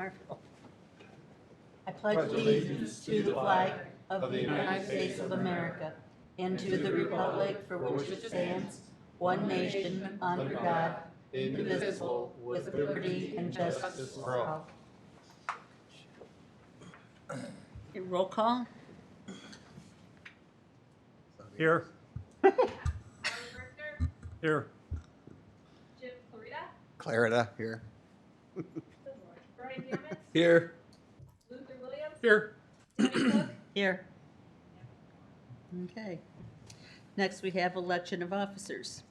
Marshall. I pledge allegiance to the flag of the United States of America and to the republic for which it stands, one nation, under God, indivisible, with liberty and justice for all. Roll call. Here. Here. Jim Clarita, Clarita, here. Brian Gammons, Here. Luther Williams, Here. Tony Cook, Here. Okay. Next, we have election of officers.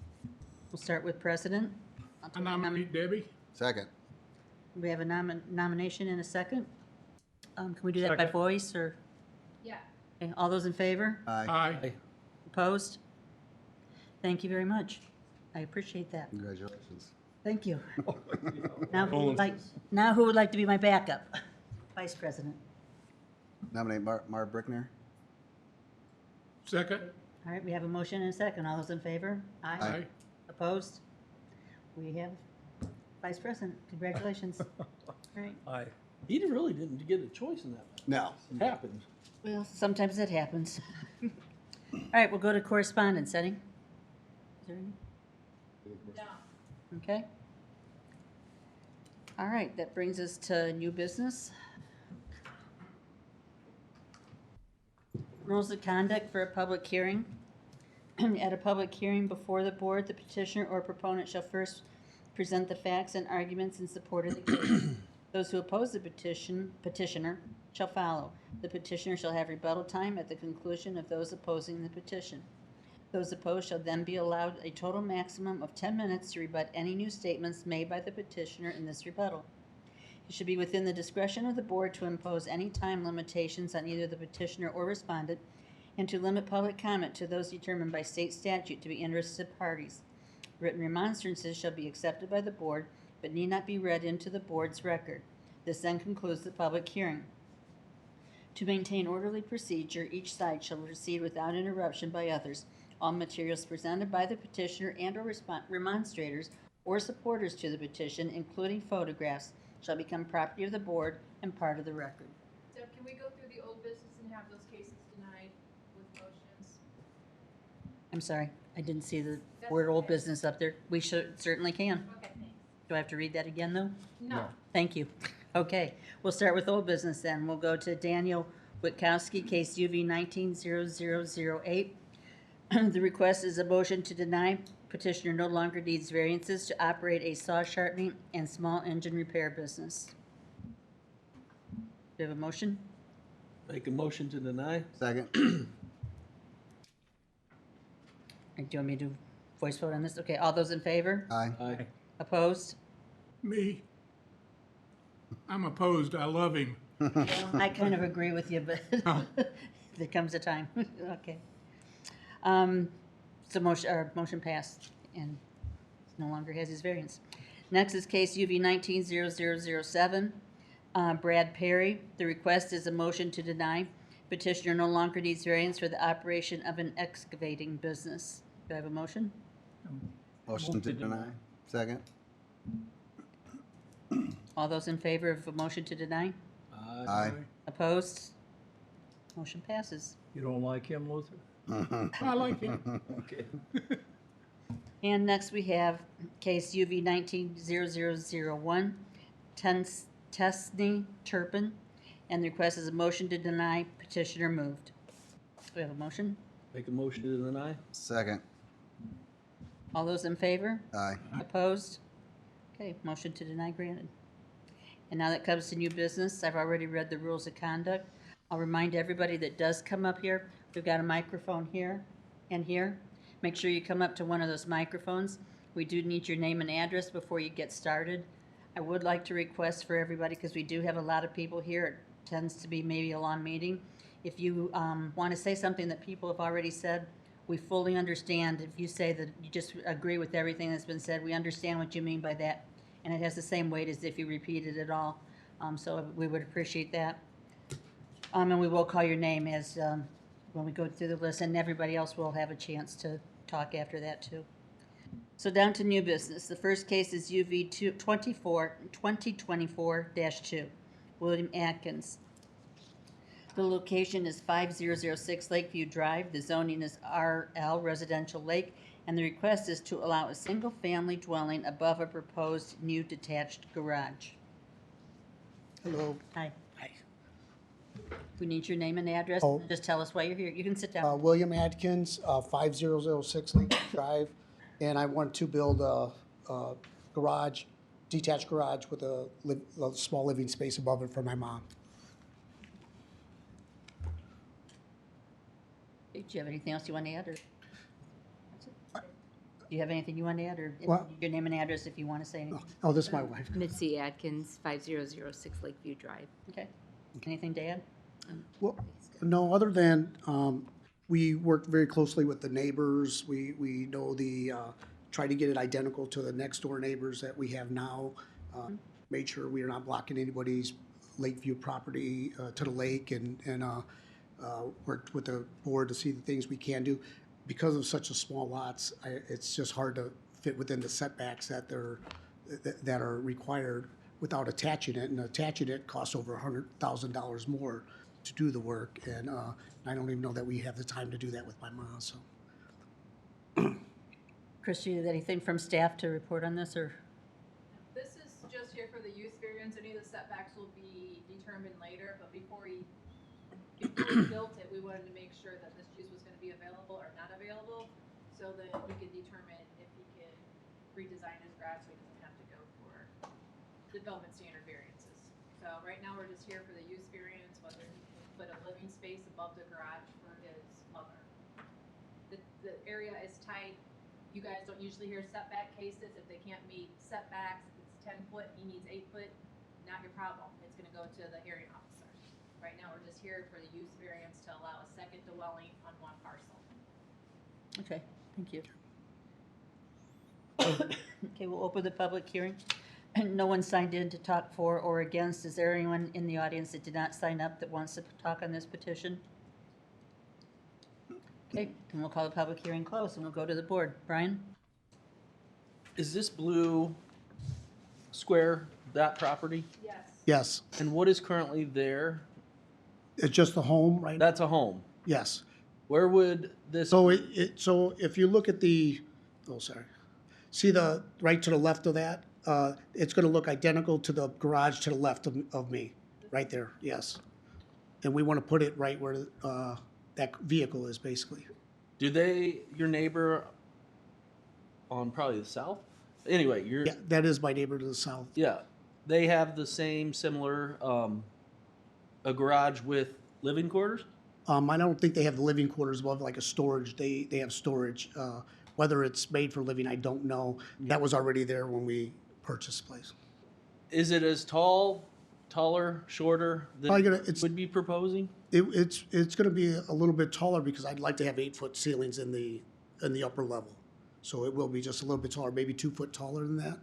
We'll start with president. I nominate Debbie. Second. We have a nomination and a second. Can we do that by Second. voice or? yeah, Okay, all those in favor? Aye. Aye. Opposed? Thank you very much. I appreciate that. Congratulations. Thank you. Now who would like to be my backup? Vice President. Nominate Mar Brickner. Second. All right, we have a motion and a second. All those in favor? Aye. Opposed? We have Vice President. Congratulations. All right. Aye. He really didn't get a choice in that. No. It happened. Well, sometimes it happens. All right, we'll go to correspondence. Any? Is there any? no. Okay. All right, that brings us to new business. Rules of conduct for a public hearing. At a public hearing before the board, the petitioner or proponent shall first present the facts and arguments in support of the case. Those who oppose the petitioner shall follow. The petitioner shall have rebuttal time at the conclusion of those opposing the petition. Those opposed shall then be allowed a total maximum of 10 minutes to rebut any new statements made by the petitioner in this rebuttal. It should be within the discretion of the board to impose any time limitations on either the petitioner or respondent, and to limit public comment to those determined by state statute to be interested parties. Written remonstrances shall be accepted by the board, but need not be read into the board's record. This then concludes the public hearing. To maintain orderly procedure, each side shall proceed without interruption by others. All materials presented by the petitioner and or remonstrators or supporters to the petition, including photographs, shall become property of the board and part of the record. Deb, can we go through the old business and have those cases denied with motions? I'm sorry, I didn't see the That's word old okay. business up there. We certainly can. Okay, thanks. Do I have to read that again, though? No. Thank you. Okay, we'll start with old business then. We'll go to Daniel Witkowski, case UV 19-0008. The request is a motion to deny. Petitioner no longer needs variances to operate a saw sharpening and small engine repair business. Do you have a motion? Make a motion to deny? Second. Do you want me to voice vote on this? Okay, all those in favor? Aye. Aye. Opposed? Me. I'm opposed. I love him. I kind of agree with you, but Oh. there comes a time. Okay. So motion passed and no longer has his variance. Next is case UV 19-0007. Brad Perry. The request is a motion to deny. Petitioner no longer needs variance for the operation of an excavating business. Do I have a motion? Motion to deny. Second. All those in favor of a motion to deny? Aye. Opposed? Motion passes. You don't like him, Luther? I like him. Okay. And next we have case UV 19-0001, Tesney Turpin, and the request is a motion to deny. Petitioner moved. Do we have a motion? Make a motion to deny? Second. All those in favor? Aye. Opposed? Okay, motion to deny granted. And now that comes to new business, I've already read the rules of conduct. I'll remind everybody that does come up here, we've got a microphone here and here. Make sure you come up to one of those microphones. We do need your name and address before you get started. I would like to request for everybody, because we do have a lot of people here, it tends to be maybe a long meeting. If you want to say something that people have already said, we fully understand. If you say that you just agree with everything that's been said, we understand what you mean by that. And it has the same weight as if you repeated it all. So we would appreciate that. And we will call your name as when we go through the list, and everybody else will have a chance to talk after that too. So down to new business. The first case is UV 2024-2. William Atkins. The location is 5006 Lakeview Drive. The zoning is RL Residential Lake, and the request is to allow a single-family dwelling above a proposed new detached garage. Hello. Hi. Hi. We need your name and address. Oh. Just tell us why you're here. You can sit down. William Atkins, 5006 Lake Drive, and I want to build a garage, detached garage with a small living space above it for my mom. Do you have anything else you want to add, or? Do you have anything you want to add, or What? your name and address if you want to say anything? Oh, this is my wife. Mitzi Atkins, 5006 Lakeview Drive. Okay. Anything to add? Well, no, other than, we work very closely with the neighbors. We know try to get it identical to the next door neighbors that we have now. Made sure we are not blocking anybody's Lakeview property, to the lake, and worked with the board to see the things we can do. Because of such a small lots, it's just hard to fit within the setbacks that are required without attaching it, and attaching it costs over $100,000 more to do the work, and I don't even know that we have the time to do that with my mom, so. Chris, do you have anything from staff to report on this, or? This is just here for the use variance. Any of the setbacks will be determined later, but before he built it, we wanted to make sure that this use was gonna be available or not available, so that we could determine if he could redesign his garage so he doesn't have to go for development standard variances. So right now, we're just here for the use variance, whether he can put a living space above the garage for his mother. The area is tight. You guys don't usually hear setback cases. If they can't meet setbacks, if it's 10 foot, he needs 8 foot, not your problem. It's gonna go to the hearing officer. Right now, we're just here for the use variance to allow a second dwelling on one parcel. Okay, thank you. Okay, we'll open the public hearing. No one signed in to talk for or against. Is there anyone in the audience that did not sign up that wants to talk on this petition? Okay, then we'll call the public hearing closed, and we'll go to the board. Brian? Is this blue square that property? Yes. Yes, And what is currently there? it's just the home, right? That's a home. Yes. Where would this? So so if you look at see right to the left of that? It's gonna look identical to the garage to the left of me, right there, yes. And we wanna put it right where, that vehicle is, basically. Do your neighbor on probably the south? Anyway, Yeah, that is my neighbor to the south. yeah, they have the same similar, a garage with living quarters? I don't think they have the living quarters above, like a storage, they have storage. Whether it's made for living, I don't know. That was already there when we purchased the place. Is it as taller, shorter Probably than gonna- you it's- would be proposing? It's gonna be a little bit taller because I'd like to have 8-foot ceilings in the upper level. So it will be just a little bit taller, maybe 2 foot taller than that.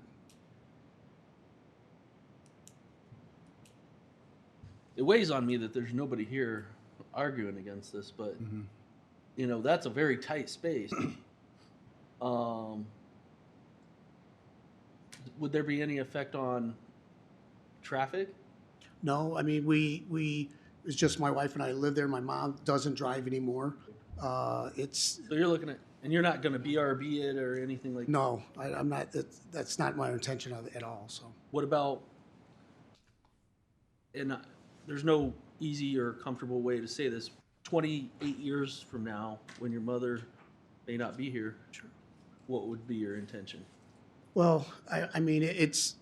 It weighs on me that there's nobody here arguing against this, but you know, that's a very tight space. Would there be any effect on traffic? No, I mean, it's just my wife and I live there. My mom doesn't drive anymore. It's, So you're looking at, and you're not gonna BRB it or anything like that? no, I'm not, that's not my intention of it at all, so. What about, and there's no easy or comfortable way to say this, 28 years from now, when your mother may not be here, what would be your intention? Well, I mean, it's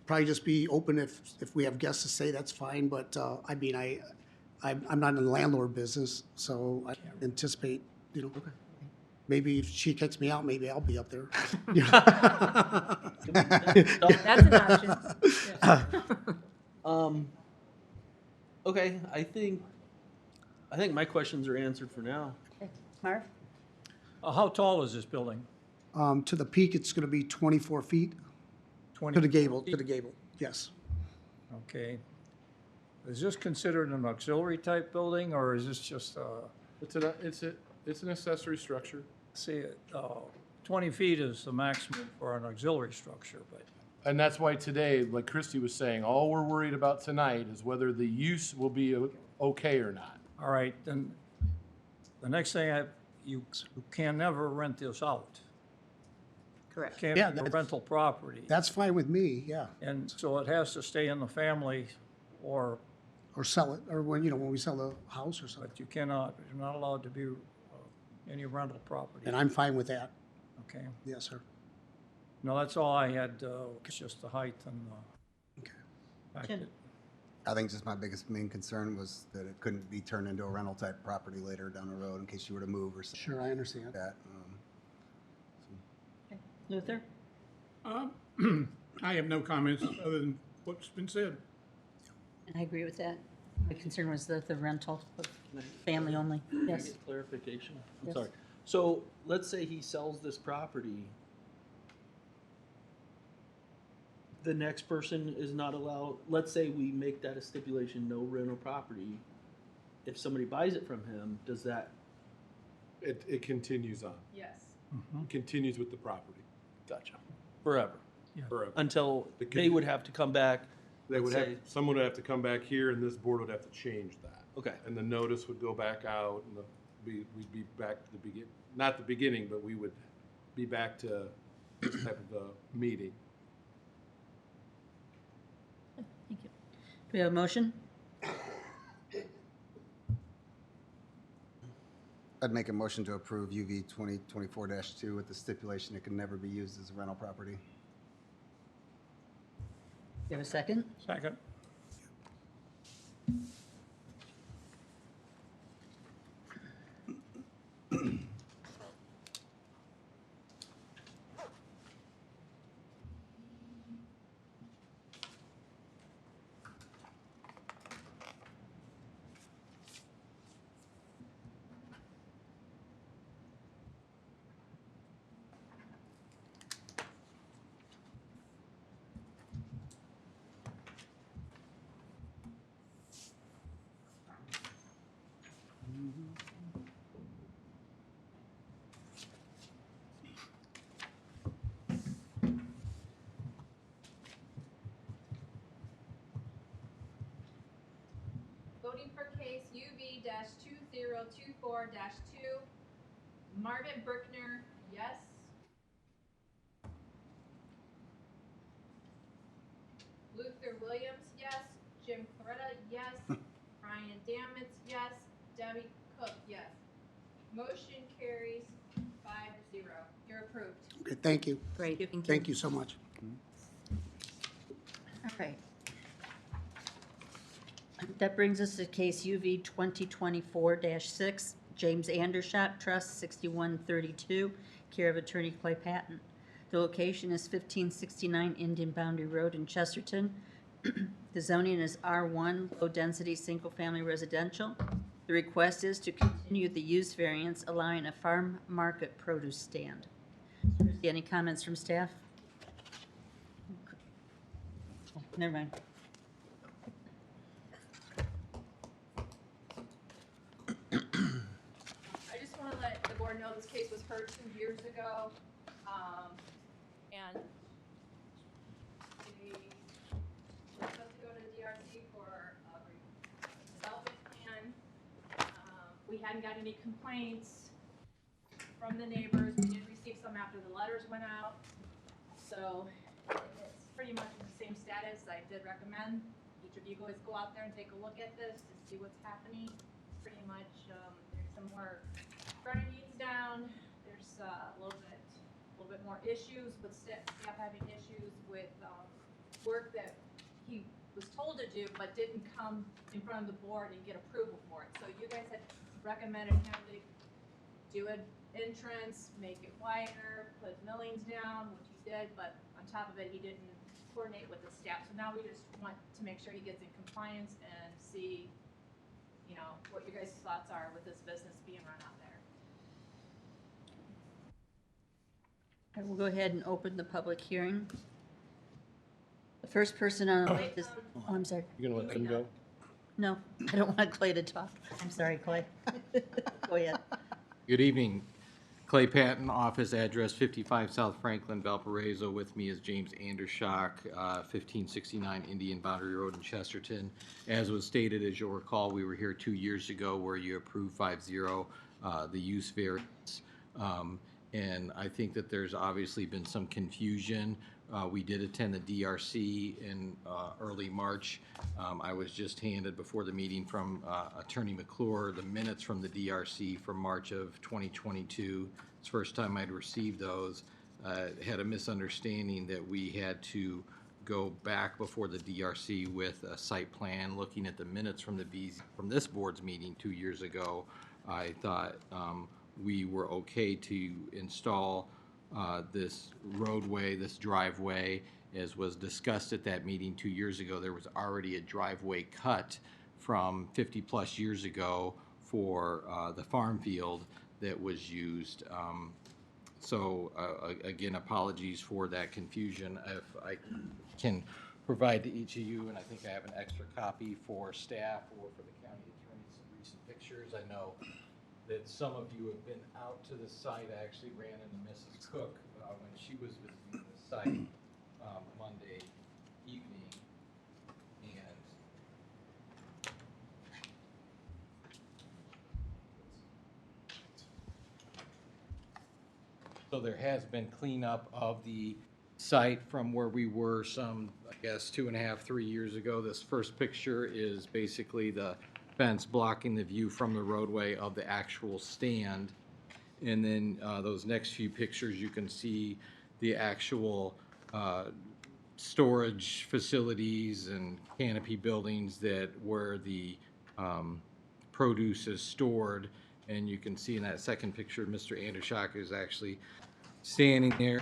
probably just be open if we have guests to stay, that's fine, but, I mean, I'm not in the landlord business, so I anticipate, you know, maybe if she kicks me out, maybe I'll be up there. That's an option. Okay, I think my questions are answered for now. Okay. Marv? How tall is this building? To the peak, it's gonna be 24 feet, to the gable, yes. Okay. Is this considered an auxiliary type building, or is this just, It's an accessory structure. see, 20 feet is the maximum for an auxiliary structure, but And that's why today, like Christie was saying, all we're worried about tonight is whether the use will be okay or not. All right, then, the next thing, you can never rent this out. Correct. Can't Yeah, be a that's- rental property. That's fine with me, yeah. And so it has to stay in the family, or, Or sell it, or when, you know, when we sell the house or something. but you cannot, you're not allowed to be any rental property, And I'm fine with that. okay? Yes, sir. No, that's all I had, it's just the height and Okay. fact Jen. that I think just my biggest main concern was that it couldn't be turned into a rental type property later down the road in case you were to move or something Sure, I understand. like that. Luther? I have no comments other than what's been said. And I agree with that. My concern was the rental, of family only. Can I Yes. get clarification? I'm Yes. sorry. So let's say he sells this property. The next person is not allowed, let's say we make that a stipulation, no rental property. If somebody buys it from him, does that, It continues on. Yes. It continues with the property gotcha, forever? forever. Until The con- they would have to come back, They would let's have, say, someone would have to come back here and this board would have to change that. okay, And the notice would go back out and we'd be back to the begin, not the beginning, but we would be back to this type of a meeting. Thank you. Do we have a motion? I'd make a motion to approve UV 2024-2 with the stipulation it can never be used as a rental property. You have a second? second, Voting for case UV 2024 2, Marvin Brickner, yes. Luther Williams, yes. Jim Coretta, yes. Brian Damitz, yes. Debbie Cook, yes. Motion carries 5-0. You're approved. Okay, thank you. Great, thank you. Thank you so much. All right. That brings us to case UV 2024-6, James Andershot Trust, 6132, care of Attorney Clay Patton. The location is 1569 Indian Boundary Road in Chesterton. The zoning is R1, low-density, single-family residential. The request is to continue the use variance, allowing a farm market produce stand. Any comments from staff? Oh, never mind. I just want to let the board know this case was heard 2 years ago, and they were supposed to go to the DRC for a development plan. We hadn't got any complaints from the neighbors. We did receive some after the letters went out. So it's pretty much in the same status. I did recommend each of you guys go out there and take a look at this to see what's happening. Pretty much, there's some more running needs down. There's a little bit more issues with staff having issues with work that he was told to do, but didn't come in front of the board and get approval for it. So you guys had recommended him to do an entrance, make it wider, put millings down, which he did, but on top of it, he didn't coordinate with the staff. So now we just want to make sure he gets in compliance and see, you know, what your guys' thoughts are with this business being run out there. I will go ahead and open the public hearing. The first person on the list is, oh, I'm sorry. You're gonna let them go? No, I don't want Clay to talk. I'm sorry, Clay. Go ahead. Good evening. Clay Patton, office address 55 South Franklin, Valparaiso. With me is James Andershock, 1569 Indian Boundary Road in Chesterton. As was stated, as you'll recall, we were here 2 years ago where you approved 5-0 the use variance. And I think that there's obviously been some confusion. We did attend the DRC in early March. I was just handed before the meeting from Attorney McClure the minutes from the DRC from March of 2022. It's the first time I'd received those. Had a misunderstanding that we had to go back before the DRC with a site plan. Looking at the minutes from from this board's meeting 2 years ago, I thought we were okay to install this roadway, this driveway. As was discussed at that meeting 2 years ago, there was already a driveway cut from 50-plus years ago for the farm field that was used. Again, apologies for that confusion. If I can provide to each of you, and I think I have an extra copy for staff or for the county attorney, some recent pictures. I know that some of you have been out to the site. I actually ran into Mrs. Cook when she was visiting the site Monday evening. And so there has been cleanup of the site from where we were some, I guess, 2.5, 3 years ago. This first picture is basically the fence blocking the view from the roadway of the actual stand. And then those next few pictures, you can see the actual storage facilities and canopy buildings that where the produce is stored. And you can see in that second picture, Mr. Andershock is actually standing there,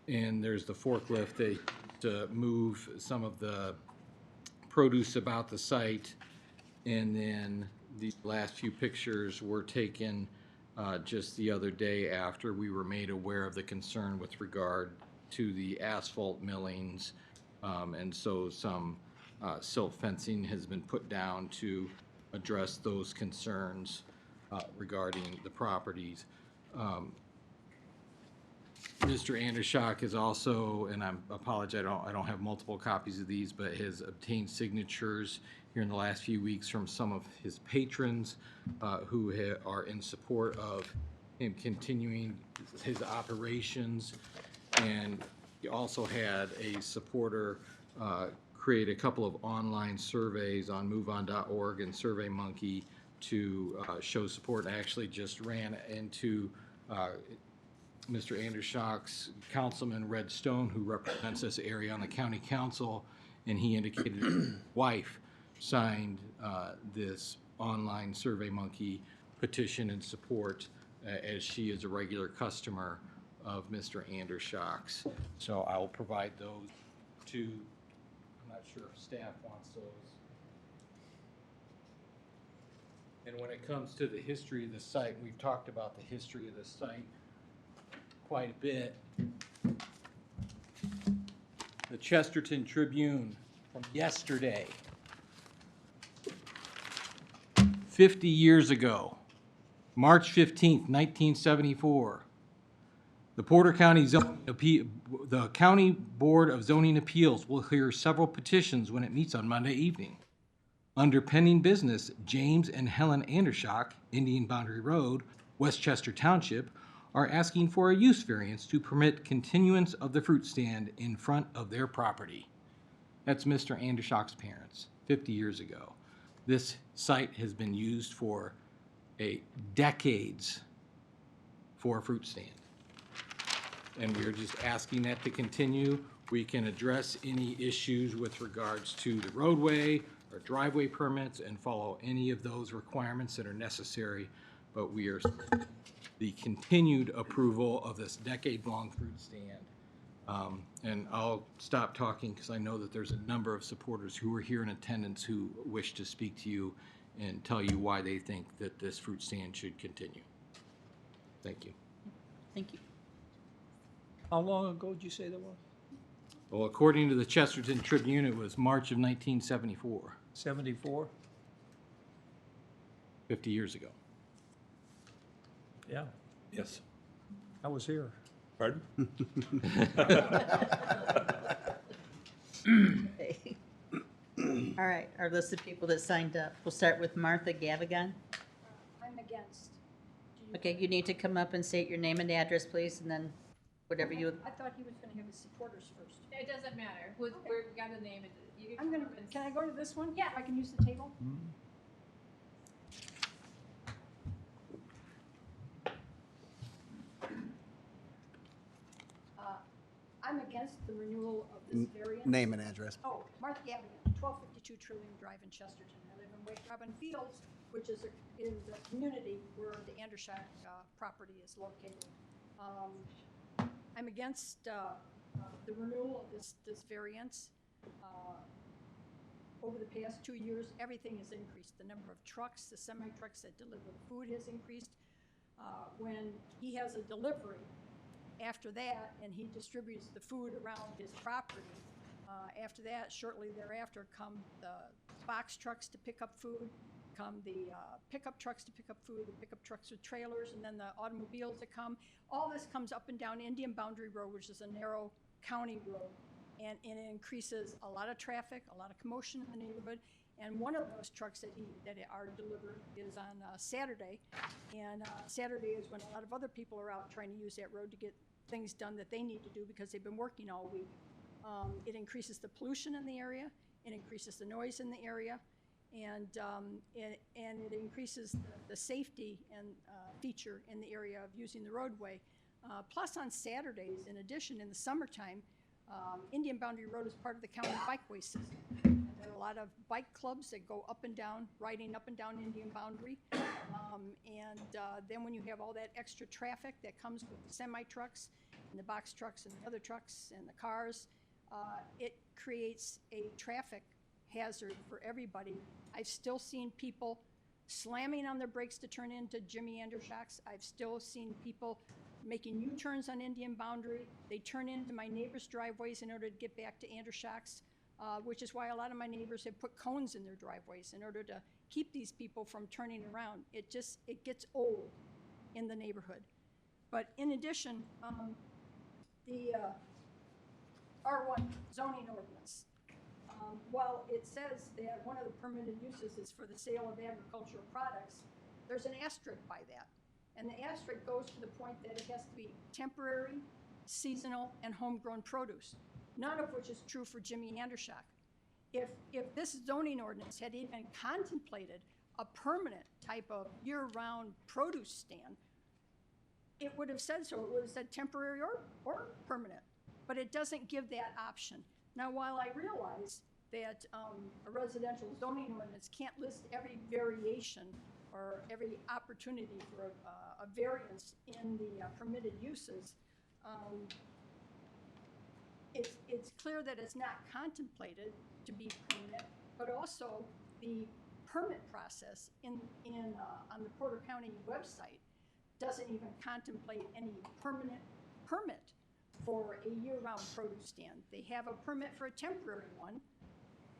and there's the forklift to move some of the produce about the site. And then the last few pictures were taken just the other day after we were made aware of the concern with regard to the asphalt millings. And so some silt fencing has been put down to address those concerns regarding the properties. Mr. Andershock is also, and I apologize, I don't have multiple copies of these, but has obtained signatures here in the last few weeks from some of his patrons who are in support of him continuing his operations. And he also had a supporter create a couple of online surveys on moveon.org and SurveyMonkey to show support. I actually just ran into Mr. Andershock's councilman, Red Stone, who represents this area on the county council, and he indicated his wife signed this online SurveyMonkey petition in support as she is a regular customer of Mr. Andershock's. So I will provide those to, I'm not sure if staff wants those. And when it comes to the history of the site, we've talked about the history of the site quite a bit. The Chesterton Tribune from yesterday, 50 years ago, March 15th, 1974, the Porter County the County Board of Zoning Appeals will hear several petitions when it meets on Monday evening. Under pending business, James and Helen Andershock, Indian Boundary Road, Westchester Township, are asking for a use variance to permit continuance of the fruit stand in front of their property. That's Mr. Andershock's parents, 50 years ago. This site has been used for decades for a fruit stand. And we're just asking that to continue. We can address any issues with regards to the roadway or driveway permits and follow any of those requirements that are necessary, but we are the continued approval of this decade-long fruit stand. And I'll stop talking because I know that there's a number of supporters who are here in attendance who wish to speak to you and tell you why they think that this fruit stand should continue. Thank you. Thank you. How long ago did you say that was? Well, according to the Chesterton Tribune, it was March of 1974, 74? 50 years ago. Yeah. Yes. I was here. Pardon? Okay. All right, our list of people that signed up. We'll start with Martha Gavigan. I'm against. Okay, you need to come up and state your name and address, please, and then whatever you, I thought he was gonna have his supporters first. It doesn't matter. We got the name. You I'm come gonna, up and- can I go to this one? Yeah. I can use the table? I'm against the renewal of this variance. Name and address. Oh, Martha Gavigan, 1252 Trillium Drive in Chesterton. I live in Wake Robin Fields, which is a community where the Andershack property is located. I'm against the renewal of this variance. Over the past 2 years, everything has increased. The number of trucks, the semi-trucks that deliver food has increased. When he has a delivery, after that, and he distributes the food around his property, after that, shortly thereafter, come the box trucks to pick up food, come the pickup trucks to pick up food, the pickup trucks with trailers, and then the automobiles that come. All this comes up and down Indian Boundary Road, which is a narrow county road, and it increases a lot of traffic, a lot of commotion in the neighborhood. And one of those trucks that are delivered is on Saturday, and Saturday is when a lot of other people are out trying to use that road to get things done that they need to do because they've been working all week. It increases the pollution in the area, it increases the noise in the area, and it increases the safety and feature in the area of using the roadway. Plus on Saturdays, in addition, in the summertime, Indian Boundary Road is part of the county bikeway system. And there are a lot of bike clubs that go up and down, riding up and down Indian Boundary. Then when you have all that extra traffic that comes with the semi-trucks and the box trucks and the other trucks and the cars, it creates a traffic hazard for everybody. I've still seen people slamming on their brakes to turn into Jimmy Andershack's. I've still seen people making U-turns on Indian Boundary. They turn into my neighbors' driveways in order to get back to Andershack's, which is why a lot of my neighbors have put cones in their driveways in order to keep these people from turning around. It gets old in the neighborhood. But in addition, the R1 zoning ordinance, while it says that one of the permitted uses is for the sale of agricultural products, there's an asterisk by that. And the asterisk goes to the point that it has to be temporary, seasonal, and homegrown produce, none of which is true for Jimmy Andershack. If this zoning ordinance had even contemplated a permanent type of year-round produce stand, it would have said so. It would have said temporary or permanent, but it doesn't give that option. Now, while I realize that a residential zoning ordinance can't list every variation or every opportunity for a variance in the permitted uses, it's clear that it's not contemplated to be permanent, but also the permit process on the Porter County website doesn't even contemplate any permanent permit for a year-round produce stand. They have a permit for a temporary one,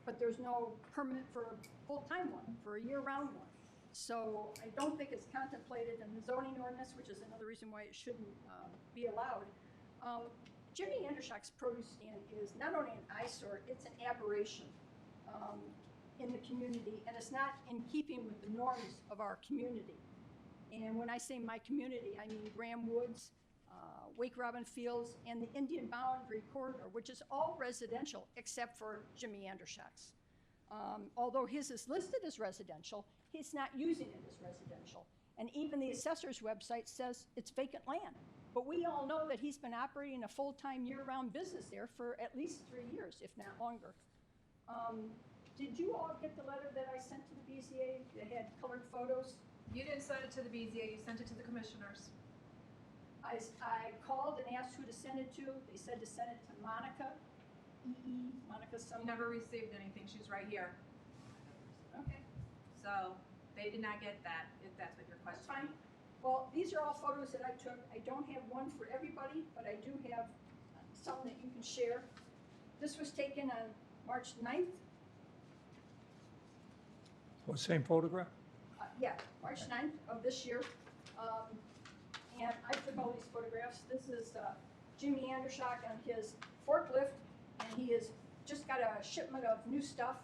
but there's no permit for a full-time one, for a year-round one. So I don't think it's contemplated in the zoning ordinance, which is another reason why it shouldn't be allowed. Jimmy Andershack's produce stand is not only an eyesore, it's an aberration in the community, and it's not in keeping with the norms of our community. And when I say my community, I mean Graham Woods, Wake Robin Fields, and the Indian Boundary Corridor, which is all residential except for Jimmy Andershack's. Although his is listed as residential, he's not using it as residential. And even the assessor's website says it's vacant land. But we all know that he's been operating a full-time year-round business there for at least 3 years, if not longer. Did you all get the letter that I sent to the BZA that had colored photos? You didn't send it to the BZA, you sent it to the commissioners. I called and asked who to send it to. They said to send it to Monica, Monica You someone. never received anything, she's right here. Okay, So they did not get that, if that's what your that's question. fine. Well, these are all photos that I took. I don't have one for everybody, but I do have some that you can share. This was taken on March 9th. What, same photograph? Yeah, March 9th of this year. And I took all these photographs. This is Jimmy Andershock on his forklift, and he has just got a shipment of new stuff.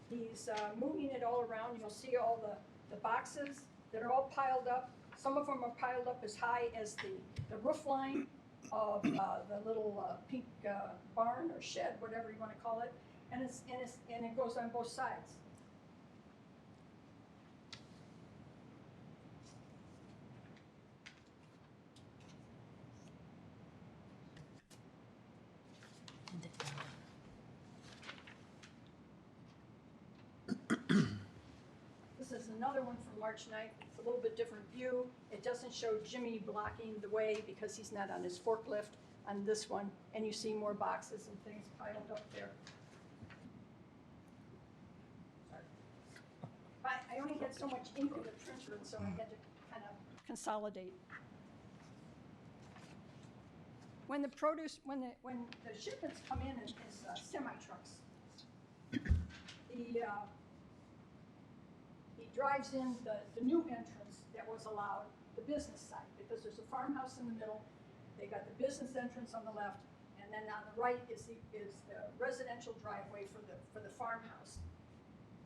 He's moving it all around. You'll see all the boxes that are all piled up. Some of them are piled up as high as the roof line of the little pink barn or shed, whatever you want to call it, and it goes on both sides. This is another one from March 9th. It's a little bit different view. It doesn't show Jimmy blocking the way because he's not on his forklift on this one, and you see more boxes and things piled up there. Sorry. I only had so much ink in the printer, and so I had to kind of consolidate. When the shipments come in as semi-trucks, he drives in the new entrance that was allowed, the business side, because there's a farmhouse in the middle. They got the business entrance on the left, and then on the right is the residential driveway for the farmhouse.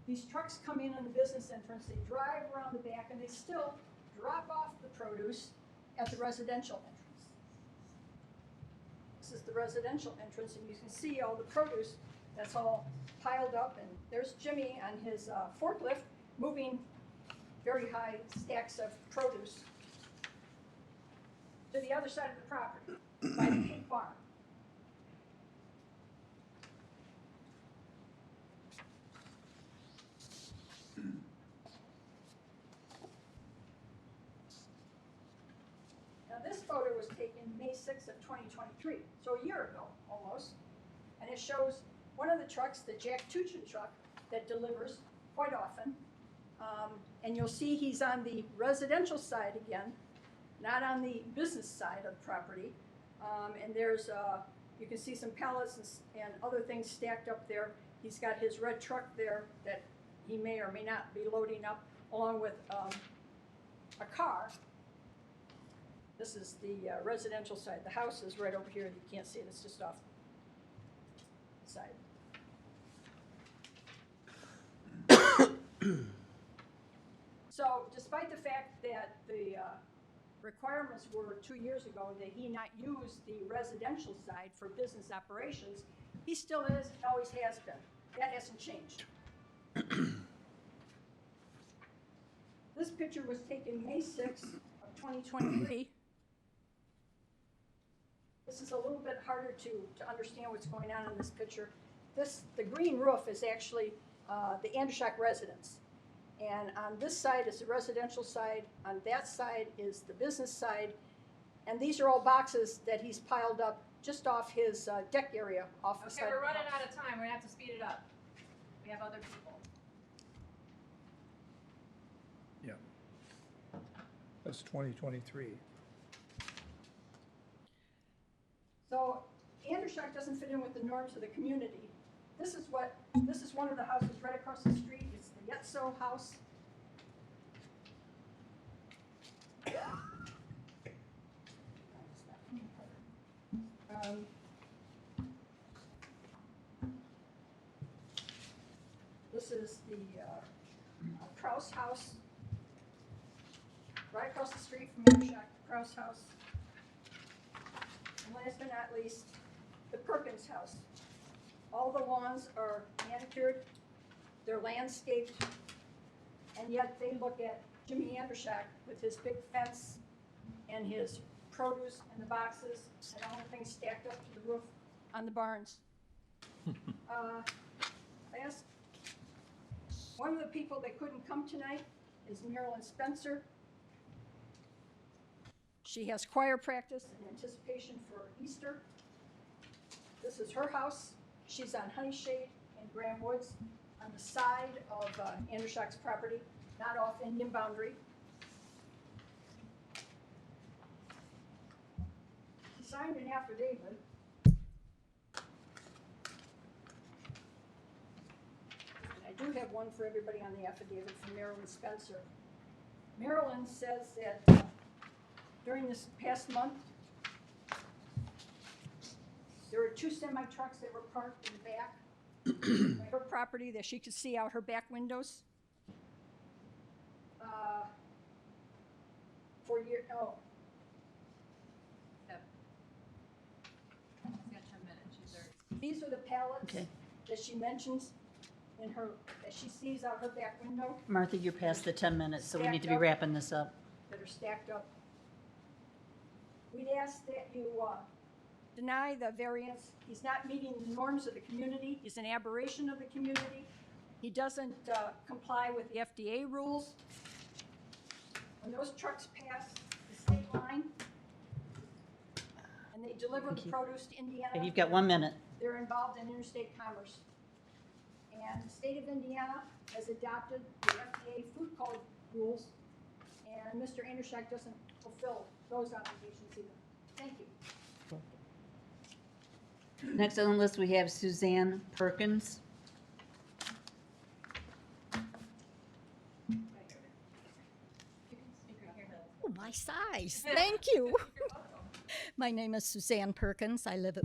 These trucks come in on the business entrance, they drive around the back, and they still drop off the produce at the residential entrance. This is the residential entrance, and you can see all the produce that's all piled up, and there's Jimmy on his forklift moving very high stacks of produce to the other side of the property by the pig farm. Now this photo was taken May 6th of 2023, so a year ago almost, and it shows one of the trucks, the Jack Tuchin truck that delivers quite often. And you'll see he's on the residential side again, not on the business side of the property. And there's, you can see some pallets and other things stacked up there. He's got his red truck there that he may or may not be loading up, along with a car. This is the residential side. The house is right over here. You can't see it. It's just off the side. So despite the fact that the requirements were 2 years ago that he not use the residential side for business operations, he still is and always has been. That hasn't changed. This picture was taken May 6th of 2023. This is a little bit harder to understand what's going on in this picture. The green roof is actually the Andershock residence. And on this side is the residential side, on that side is the business side, and these are all boxes that he's piled up just off his deck area off the side. Okay, we're running out of time, we're gonna have to speed it up. We have other people. Yeah. That's 2023. So Andershock doesn't fit in with the norms of the community. This is one of the houses right across the street. It's the Yetso house. This is the Kraus house, right across the street from Andershock, the Kraus house. And last but not least, the Perkins house. All the lawns are manicured, they're landscaped, and yet they look at Jimmy Andershock with his big fence and his produce and the boxes and all the things stacked up to the roof on the barns. One of the people that couldn't come tonight is Marilyn Spencer. She has choir practice in anticipation for Easter. This is her house. She's on Honeyshade in Graham Woods on the side of Andershock's property, not off Indian boundary. She signed an affidavit. And I do have one for everybody on the affidavit from Marilyn Spencer. Marilyn says that during this past month, there were 2 semi-trucks that were parked in the back of her property that she could see out her back windows. For year, oh, Yep. She's got 10 minutes, she's already. these are the pallets Okay. that she mentions in her, that she sees out her back window Martha, you're past the 10 minutes, so we need to be Stacked up. wrapping this up. that are stacked up. We'd ask that you deny the variance. He's not meeting the norms of the community. He's an aberration of the community. He doesn't comply with the FDA rules. When those trucks pass the state line and they deliver the produce to Indiana, Okay, you've got 1 minute. they're involved in interstate commerce. And the state of Indiana has adopted the FDA food code rules, and Mr. Andershak doesn't fulfill those obligations either. Thank you. Next on the list, we have Suzanne Perkins. Oh, my size. Thank you. My name is Suzanne Perkins. I live at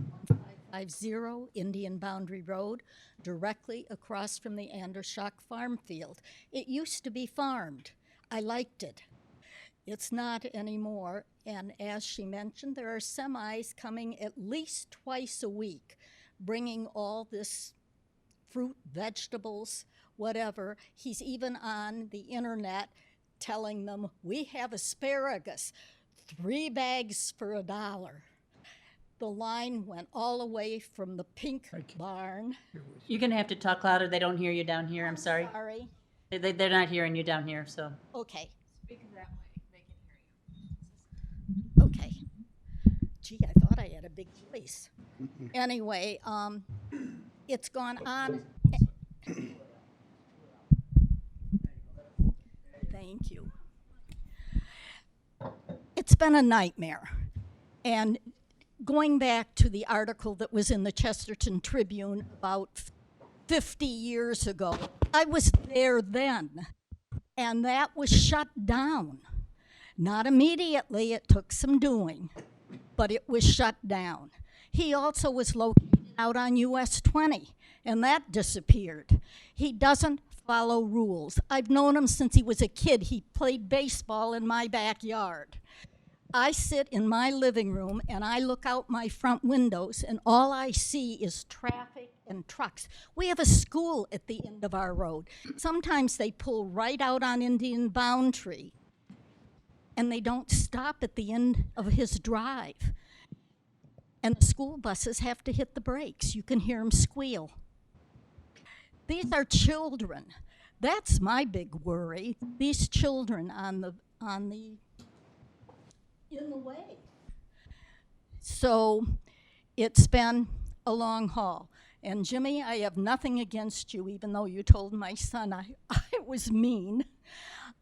1550 Indian Boundary Road, directly across from the Andershak farm field. It used to be farmed. I liked it. It's not anymore. And as she mentioned, there are semis coming at least twice a week, bringing all this fruit, vegetables, whatever. He's even on the internet telling them, we have asparagus, 3 bags for $1. The line went all the way from the pink barn. You're going to have to talk louder. They don't hear you down here. I'm sorry. Sorry. They're not hearing you down here, so. Okay. Speak that way, they can hear you. Okay. Gee, I thought I had a big voice. Anyway, it's gone on. Thank you. It's been a nightmare. And going back to the article that was in the Chesterton Tribune about 50 years ago, I was there then, and that was shut down. Not immediately, it took some doing, but it was shut down. He also was located out on US 20, and that disappeared. He doesn't follow rules. I've known him since he was a kid. He played baseball in my backyard. I sit in my living room and I look out my front windows and all I see is traffic and trucks. We have a school at the end of our road. Sometimes they pull right out on Indian Boundary and they don't stop at the end of his drive. And the school buses have to hit the brakes. You can hear them squeal. These are children. That's my big worry. These children in the way. So it's been a long haul. And Jimmy, I have nothing against you, even though you told my son I was mean.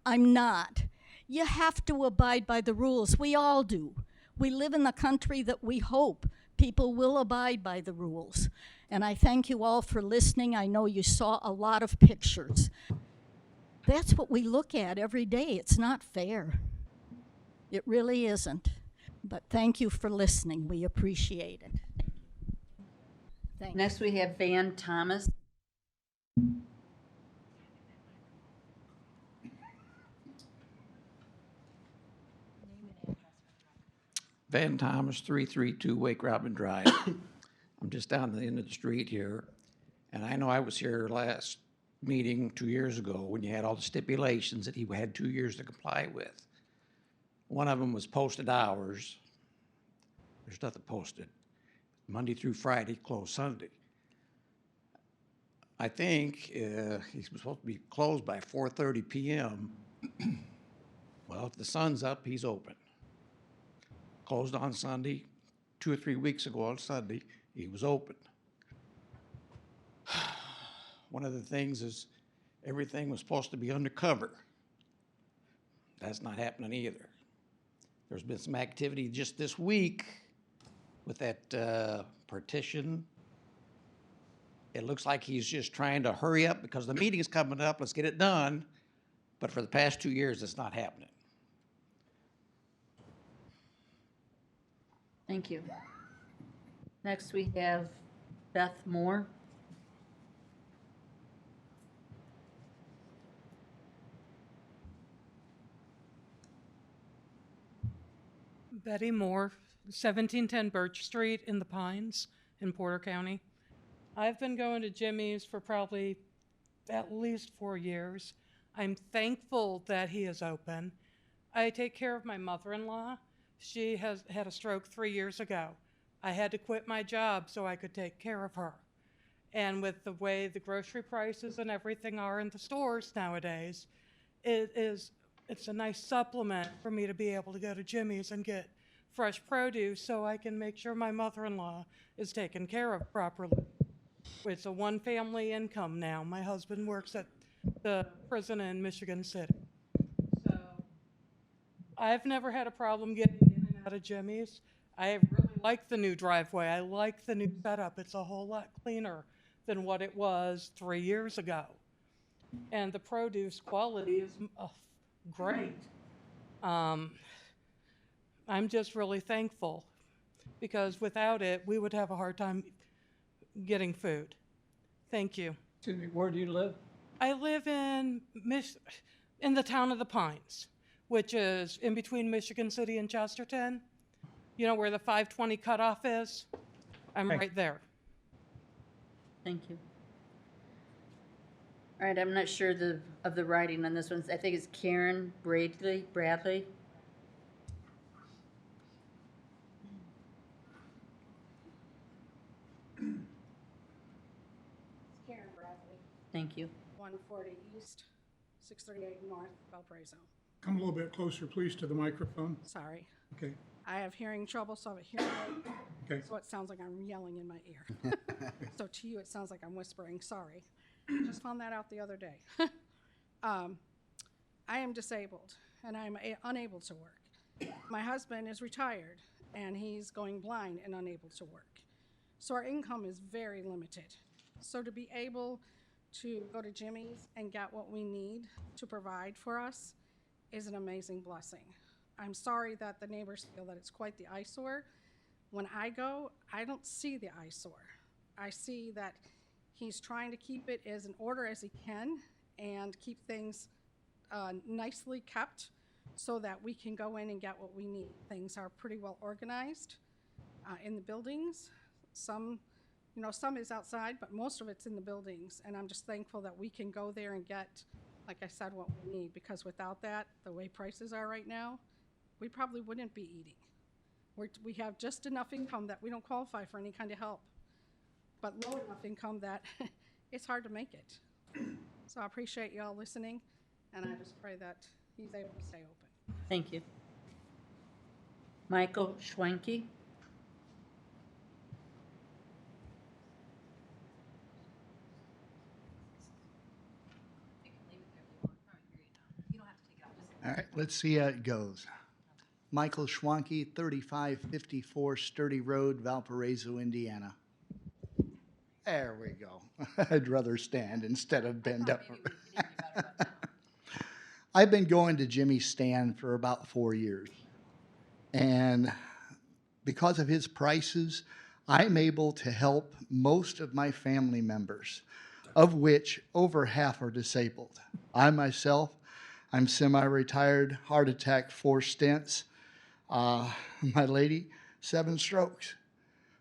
I'm not. You have to abide by the rules. We all do. We live in the country that we hope people will abide by the rules. And I thank you all for listening. I know you saw a lot of pictures. That's what we look at every day. It's not fair. It really isn't. But thank you for listening. We appreciate it. Thank you. Next, we have Van Thomas. Van Thomas, 332 Wake Robin Drive. I'm just down the end of the street here, and I know I was here last meeting 2 years ago when you had all the stipulations that he had 2 years to comply with. One of them was posted hours. There's nothing posted. Monday through Friday, closed Sunday. I think he's supposed to be closed by 4:30 p.m. Well, if the sun's up, he's open. Closed on Sunday. 2 or 3 weeks ago on Sunday, he was open. One of the things is everything was supposed to be undercover. That's not happening either. There's been some activity just this week with that partition. It looks like he's just trying to hurry up because the meeting's coming up, let's get it done. But for the past 2 years, it's not happening. Thank you. Next, we have Beth Moore. Betty Moore, 1710 Birch Street in the Pines in Porter County. I've been going to Jimmy's for probably at least 4 years. I'm thankful that he is open. I take care of my mother-in-law. She has had a stroke 3 years ago. I had to quit my job so I could take care of her. And with the way the grocery prices and everything are in the stores nowadays, it's a nice supplement for me to be able to go to Jimmy's and get fresh produce so I can make sure my mother-in-law is taken care of properly. It's a one-family income now. My husband works at the prison in Michigan City. So I've never had a problem getting in and out of Jimmy's. I really like the new driveway. I like the new setup. It's a whole lot cleaner than what it was 3 years ago. And the produce quality is great. I'm just really thankful because without it, we would have a hard time getting food. Thank you. Excuse me, where do you live? I live in the town of the Pines, which is in between Michigan City and Chesterton. You know where the 520 cutoff is? I'm Thank right there. Thank you. All right, I'm not sure of the writing on this one. I think it's Karen Bradley. Karen Bradley, Thank you. 140 East, 638 North, Valparaiso. Come a little bit closer, please, to the microphone. Sorry. Okay, I have hearing trouble, so I have a hearing aid. okay. So it sounds like I'm yelling in my ear. So to you, it sounds like I'm whispering. Sorry. Just found that out the other day. I am disabled, and I'm unable to work. My husband is retired, and he's going blind and unable to work. So our income is very limited. So to be able to go to Jimmy's and get what we need to provide for us is an amazing blessing. I'm sorry that the neighbors feel that it's quite the eyesore. When I go, I don't see the eyesore. I see that he's trying to keep it as in order as he can and keep things nicely kept so that we can go in and get what we need. Things are pretty well organized in the buildings. Some is outside, but most of it's in the buildings. And I'm just thankful that we can go there and get, like I said, what we need. Because without that, the way prices are right now, we probably wouldn't be eating. We have just enough income that we don't qualify for any kind of help, but low enough income that it's hard to make it. So I appreciate y'all listening, and I just pray that he's able to stay open. Thank you. Michael Schwenke. All right, let's see how it goes. Michael Schwanke, 3554 Sturdy Road, Valparaiso, Indiana. There we go. I'd rather stand instead of bend up. I've been going to Jimmy's stand for about 4 years. And because of his prices, I'm able to help most of my family members, of which over half are disabled. I myself, I'm semi-retired, heart attack, 4 stents. My lady, 7 strokes.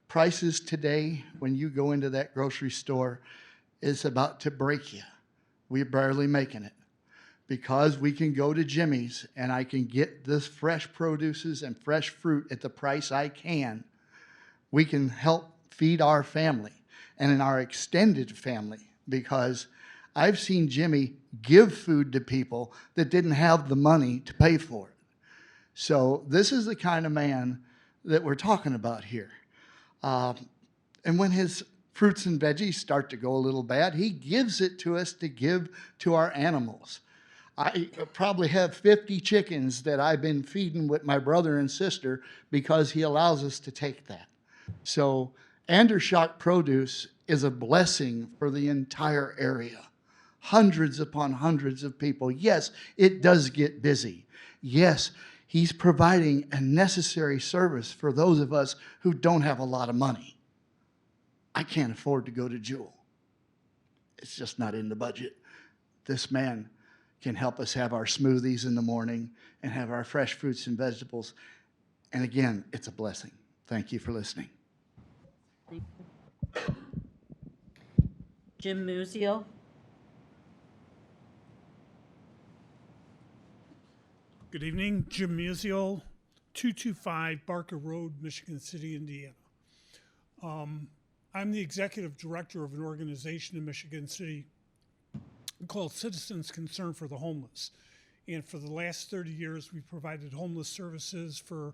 Prices today, when you go into that grocery store, is about to break you. We're barely making it. Because we can go to Jimmy's and I can get this fresh produces and fresh fruit at the price I can, we can help feed our family and in our extended family, because I've seen Jimmy give food to people that didn't have the money to pay for it. So this is the kind of man that we're talking about here. And when his fruits and veggies start to go a little bad, he gives it to us to give to our animals. I probably have 50 chickens that I've been feeding with my brother and sister because he allows us to take that. So Andershock Produce is a blessing for the entire area. Hundreds upon hundreds of people. Yes, it does get busy. Yes, He's providing a necessary service for those of us who don't have a lot of money. I can't afford to go to Jewel. It's just not in the budget. This man can help us have our smoothies in the morning and have our fresh fruits and vegetables. And again, it's a blessing. Thank you for listening. Thank you. Jim Musial. Good evening, Jim Musial, 225 Barker Road, Michigan City, Indiana. I'm the executive director of an organization in Michigan City called Citizens Concern for the Homeless. And for the last 30 years, we've provided homeless services for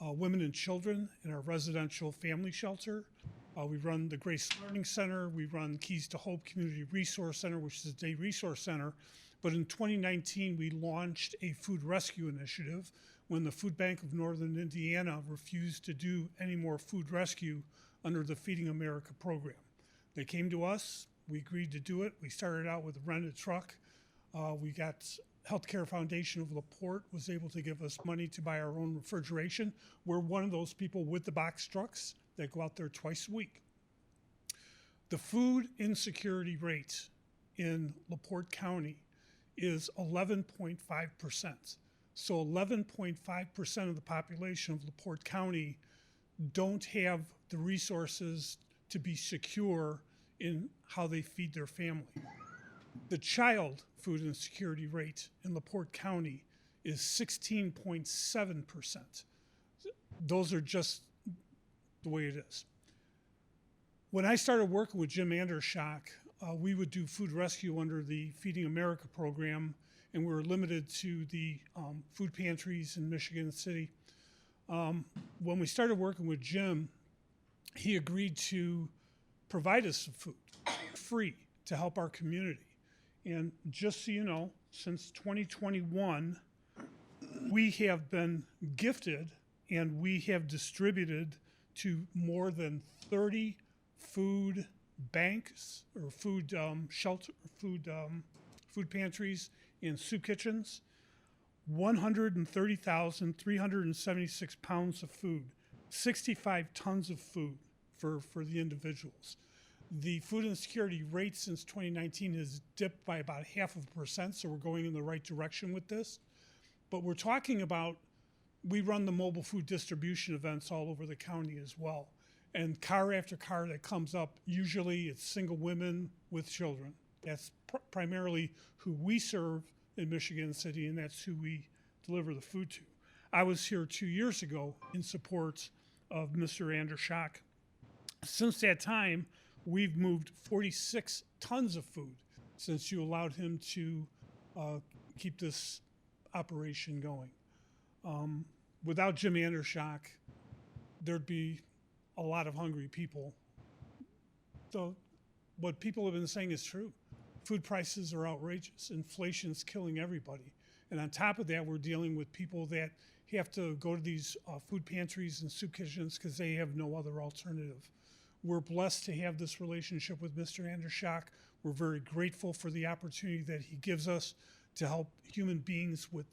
women and children in our residential family shelter. We run the Grace Learning Center. We run Keys to Hope Community Resource Center, which is a day resource center. But in 2019, we launched a food rescue initiative when the Food Bank of Northern Indiana refused to do any more food rescue under the Feeding America program. They came to us, we agreed to do it. We started out with a rented truck. We got Healthcare Foundation of LaPorte was able to give us money to buy our own refrigeration. We're one of those people with the box trucks that go out there twice a week. The food insecurity rate in LaPorte County is 11.5%. So 11.5% of the population of LaPorte County don't have the resources to be secure in how they feed their family. The child food insecurity rate in LaPorte County is 16.7%. Those are just the way it is. When I started working with Jim Andershock, we would do food rescue under the Feeding America program, and we were limited to the food pantries in Michigan City. When we started working with Jim, he agreed to provide us some food free to help our community. And just so you know, since 2021, we have been gifted and we have distributed to more than 30 food banks or food shelter, food pantries and soup kitchens, 130,376 pounds of food, 65 tons of food for the individuals. The food insecurity rate since 2019 has dipped by about 0.5%, so we're going in the right direction with this. But we're talking about, we run the mobile food distribution events all over the county as well. And car after car that comes up, usually it's single women with children. That's primarily who we serve in Michigan City, and that's who we deliver the food to. I was here 2 years ago in support of Mr. Andershock. Since that time, we've moved 46 tons of food since you allowed him to keep this operation going. Without Jim Andershock, there'd be a lot of hungry people. So what people have been saying is true. Food prices are outrageous. Inflation's killing everybody. And on top of that, we're dealing with people that have to go to these food pantries and soup kitchens because they have no other alternative. We're blessed to have this relationship with Mr. Andershock. We're very grateful for the opportunity that he gives us to help human beings with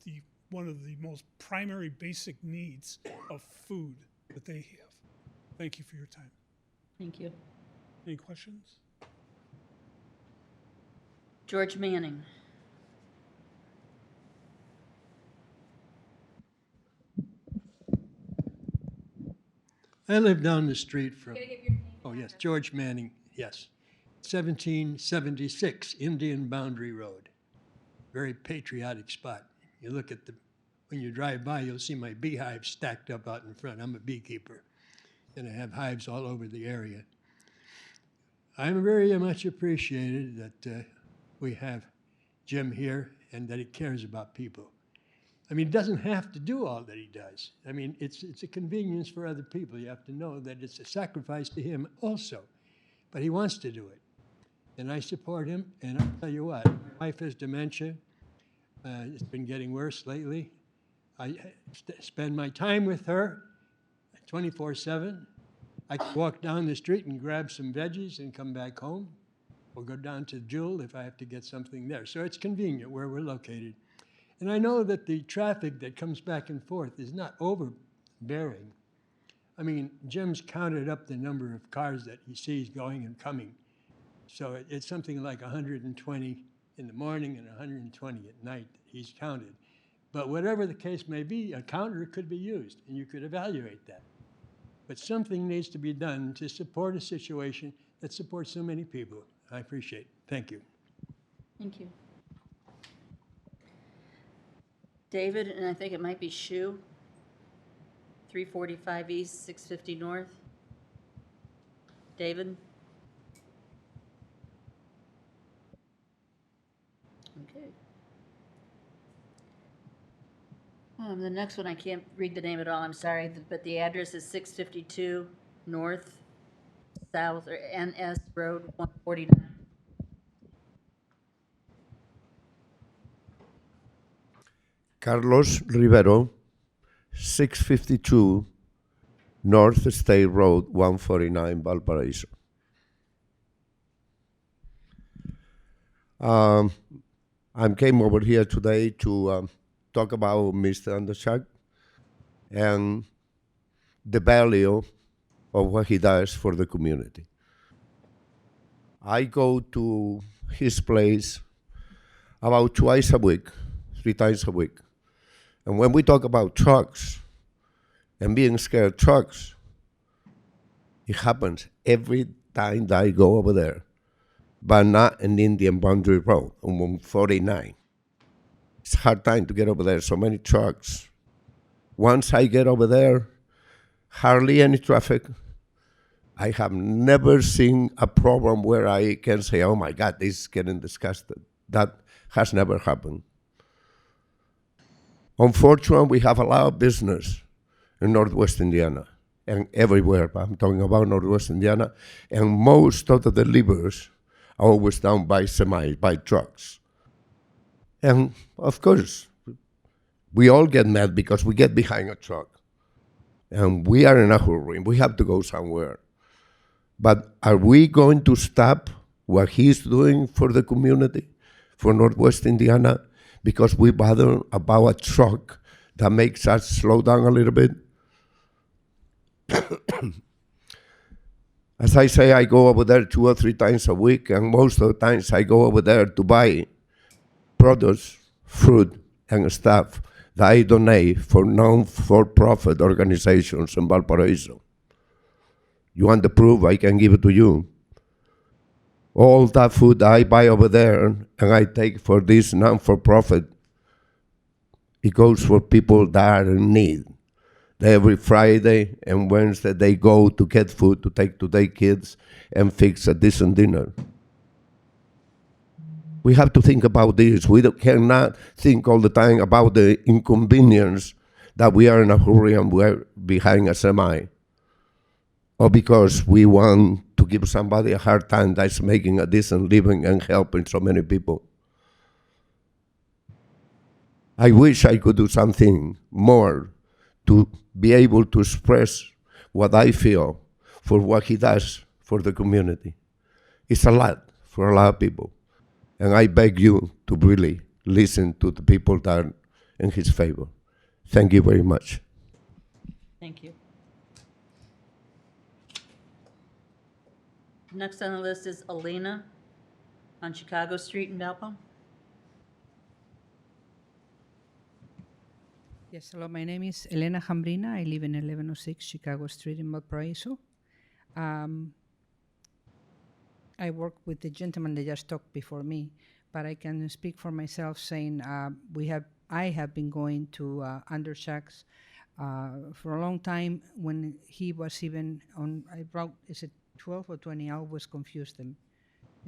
one of the most primary basic needs of food that they have. Thank you for your time. Thank you. Any questions? George Manning. I live down the street from, oh yes, George Manning, yes. 1776 Indian Boundary Road. Very patriotic spot. You look at when you drive by, you'll see my beehives stacked up out in front. I'm a beekeeper, and I have hives all over the area. I'm very much appreciated that we have Jim here and that he cares about people. I mean, he doesn't have to do all that he does. I mean, it's a convenience for other people. You have to know that it's a sacrifice to him also. But he wants to do it. And I support him. And I'll tell you what, my wife has dementia. It's been getting worse lately. I spend my time with her 24/7. I can walk down the street and grab some veggies and come back home. Or go down to Jewel if I have to get something there. So it's convenient where we're located. And I know that the traffic that comes back and forth is not overbearing. I mean, Jim's counted up the number of cars that he sees going and coming. So it's something like 120 in the morning and 120 at night that he's counted. But whatever the case may be, a counter could be used, and you could evaluate that. But something needs to be done to support a situation that supports so many people. I appreciate it. Thank you. Thank you. David, and I think it might be Shu, 345 East, 650 North. David? Okay. The next one, I can't read the name at all, I'm sorry, but the address is 652 North, South, or NS Road 149. Carlos Rivero, 652 North State Road, 149, Valparaiso. I came over here today to talk about Mr. Andershak and the value of what he does for the community. I go to his place about twice a week, 3 times a week. And when we talk about trucks and being scared of trucks, it happens every time that I go over there, but not in Indian Boundary Road on 149. It's a hard time to get over there, so many trucks. Once I get over there, hardly any traffic. I have never seen a problem where I can say, oh my God, this is getting disgusted. That has never happened. Unfortunately, we have a lot of business in Northwest Indiana and everywhere, but I'm talking about Northwest Indiana, and most of the deliveries are always done by semis, by trucks. And of course, we all get mad because we get behind a truck and we are in a hurry, we have to go somewhere. But are we going to stop what he's doing for the community, for Northwest Indiana, because we bother about a truck that makes us slow down a little bit? As I say, I go over there 2 or 3 times a week, and most of the times I go over there to buy products, fruit, and stuff that I donate for non-for-profit organizations in Valparaiso. You want the proof? I can give it to you. All that food I buy over there and I take for this non-for-profit, it goes for people that are in need. Every Friday and Wednesday they go to get food to take to their kids and fix a decent dinner. We have to think about this. We cannot think all the time about the inconvenience that we are in a hurry and we're behind a semi. Or because we want to give somebody a hard time that's making a decent living and helping so many people. I wish I could do something more to be able to express what I feel for what he does for the community. It's a lot for a lot of people. And I beg you to really listen to the people that are in his favor. Thank you very much. Thank you. Next on the list is Elena on Chicago Street in Valpo. Yes, hello, my name is Elena Jambrina. I live in 1106 Chicago Street in Valparaiso. I work with the gentleman that just talked before me, but I can speak for myself saying I have been going to Undershacks for a long time. When he was even on, is it 12 or 20? I always confused them.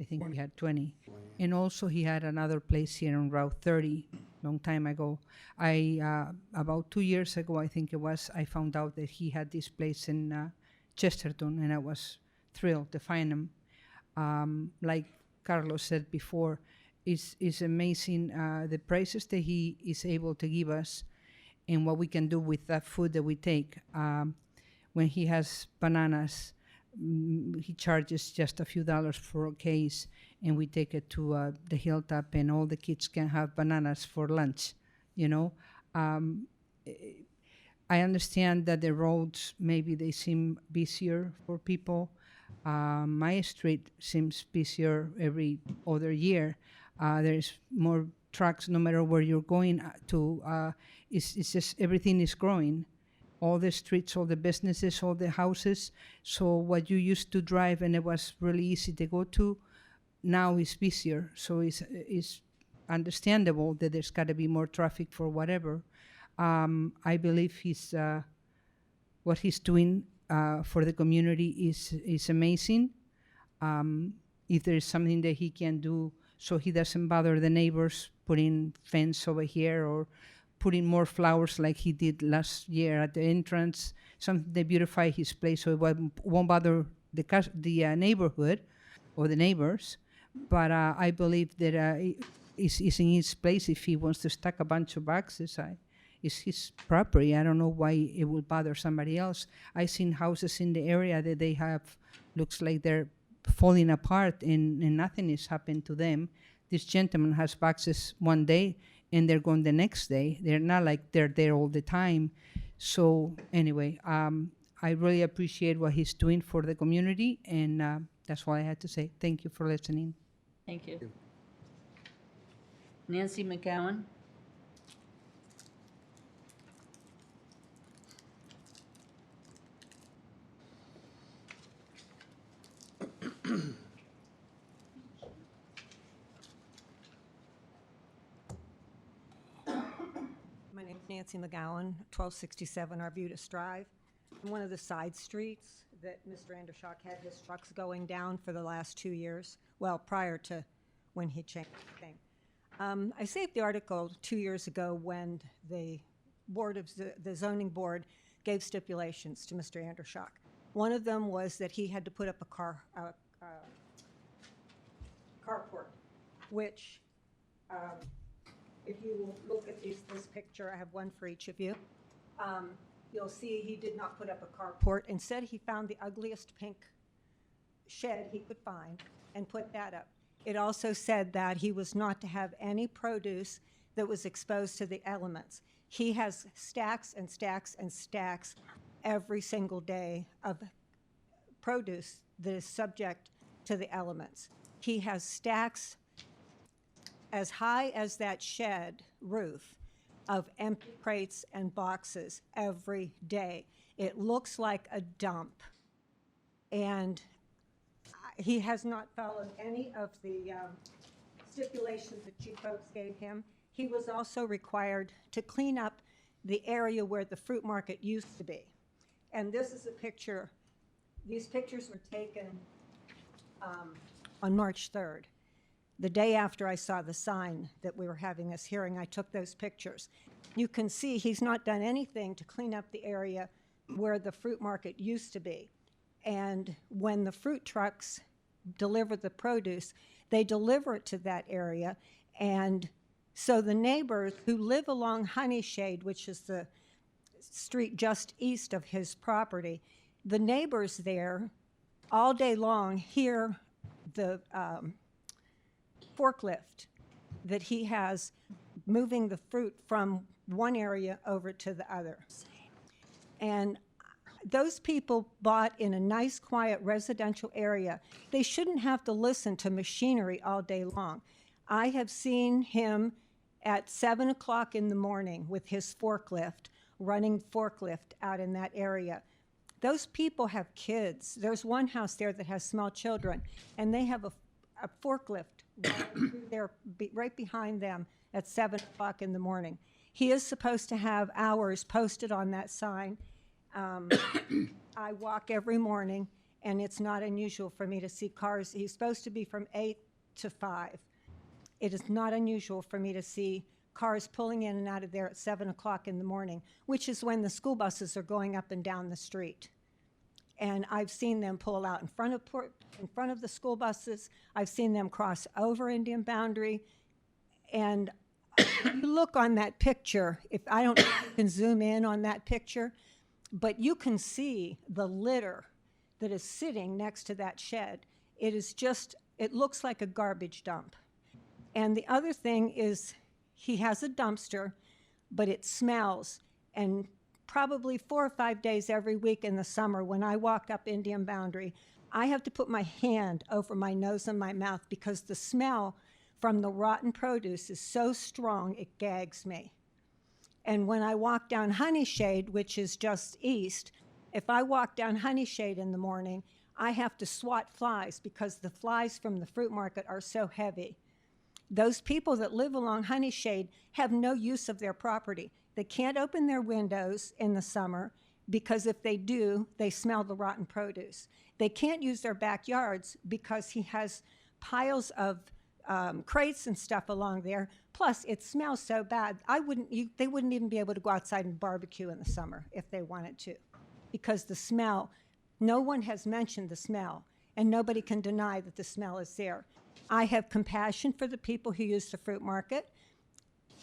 I think he had 20. And also he had another place here on Route 30, long time ago. About 2 years ago, I think it was, I found out that he had this place in Chesterton, and I was thrilled to find him. Like Carlos said before, it's amazing the prices that he is able to give us and what we can do with that food that we take. When he has bananas, he charges just a few dollars for a case, and we take it to the hilltop, and all the kids can have bananas for lunch. you know. Um, I understand that the roads, maybe they seem busier for people. My street seems busier every other year. There's more trucks no matter where you're going to. It's just everything is growing. All the streets, all the businesses, all the houses. So what you used to drive and it was really easy to go to, now is busier. So it's understandable that there's got to be more traffic for whatever. I believe what he's doing for the community is amazing. If there's something that he can do so he doesn't bother the neighbors, putting fence over here or putting more flowers like he did last year at the entrance, something to beautify his place so it won't bother the neighborhood or the neighbors. But I believe that it's in his place if he wants to stack a bunch of boxes. It's his property. I don't know why it will bother somebody else. I've seen houses in the area that they have, looks like they're falling apart and nothing is happened to them. This gentleman has boxes one day and they're gone the next day. They're not like they're there all the time. So anyway, I really appreciate what he's doing for the community, and that's all I had to say. Thank you for listening. Thank you. Nancy McGowan? My name's Nancy McGowan, 1267 Arbutus Drive. I'm one of the side streets that Mr. Andershock had his trucks going down for the last 2 years, well, prior to when he changed the thing. I saved the article 2 years ago when the the zoning board gave stipulations to Mr. Andershock. One of them was that he had to put up a carport, which if you look at this picture, I have one for each of you, you'll see he did not put up a carport. Instead, he found the ugliest pink shed he could find and put that up. It also said that he was not to have any produce that was exposed to the elements. He has stacks and stacks and stacks every single day of produce that is subject to the elements. He has stacks as high as that shed roof of empty crates and boxes every day. It looks like a dump. And he has not followed any of the stipulations that you folks gave him. He was also required to clean up the area where the fruit market used to be. And this is a picture. These pictures were taken on March 3rd. The day after I saw the sign that we were having this hearing, I took those pictures. You can see he's not done anything to clean up the area where the fruit market used to be. And when the fruit trucks deliver the produce, they deliver it to that area. And so the neighbors who live along Honeyshade, which is the street just east of his property, the neighbors there all day long hear the forklift that he has moving the fruit from one area over to the other. And those people bought in a nice, quiet residential area. They shouldn't have to listen to machinery all day long. I have seen him at 7 o'clock in the morning with his forklift, running forklift out in that area. Those people have kids. There's one house there that has small children, and they have a forklift right behind them at 7 o'clock in the morning. He is supposed to have hours posted on that sign. I walk every morning, and it's not unusual for me to see cars. He's supposed to be from 8 to 5. It is not unusual for me to see cars pulling in and out of there at 7 o'clock in the morning, which is when the school buses are going up and down the street. And I've seen them pull out in front of the school buses. I've seen them cross over Indian boundary. And if you look on that picture, I don't know if you can zoom in on that picture, but you can see the litter that is sitting next to that shed. It looks like a garbage dump. And the other thing is he has a dumpster, but it smells. And probably 4 or 5 days every week in the summer when I walk up Indian Boundary, I have to put my hand over my nose and my mouth because the smell from the rotten produce is so strong it gags me. And when I walk down Honeyshade, which is just east, if I walk down Honeyshade in the morning, I have to swat flies because the flies from the fruit market are so heavy. Those people that live along Honeyshade have no use of their property. They can't open their windows in the summer because if they do, they smell the rotten produce. They can't use their backyards because he has piles of crates and stuff along there. Plus, it smells so bad. They wouldn't even be able to go outside and barbecue in the summer if they wanted to, because the smell. No one has mentioned the smell, and nobody can deny that the smell is there. I have compassion for the people who use the fruit market.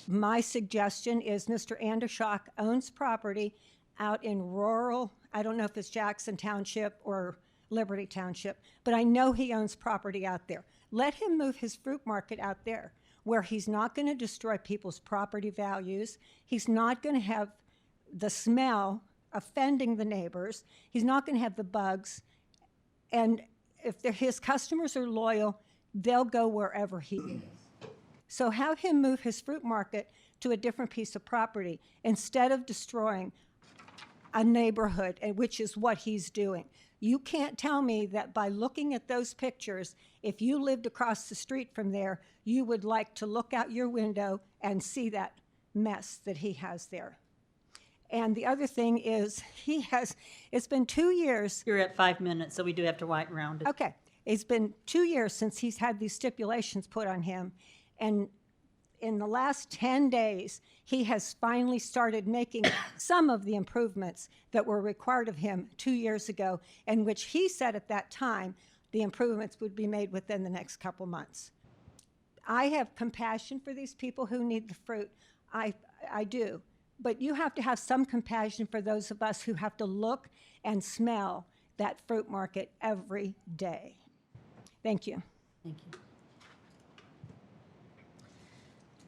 My suggestion is Mr. Andershock owns property out in rural, I don't know if it's Jackson Township or Liberty Township, but I know he owns property out there. Let him move his fruit market out there where he's not going to destroy people's property values. He's not going to have the smell offending the neighbors. He's not going to have the bugs. And if his customers are loyal, they'll go wherever he is. So have him move his fruit market to a different piece of property instead of destroying a neighborhood, which is what he's doing. You can't tell me that by looking at those pictures, if you lived across the street from there, you would like to look out your window and see that mess that he has there. And the other thing is, it's been 2 years. You're at 5 minutes, so we do have to wait around. Okay. It's been 2 years since he's had these stipulations put on him. And in the last 10 days, he has finally started making some of the improvements that were required of him 2 years ago, and which he said at that time the improvements would be made within the next couple months. I have compassion for these people who need the fruit. I do. But you have to have some compassion for those of us who have to look and smell that fruit market every day. Thank you. Thank you.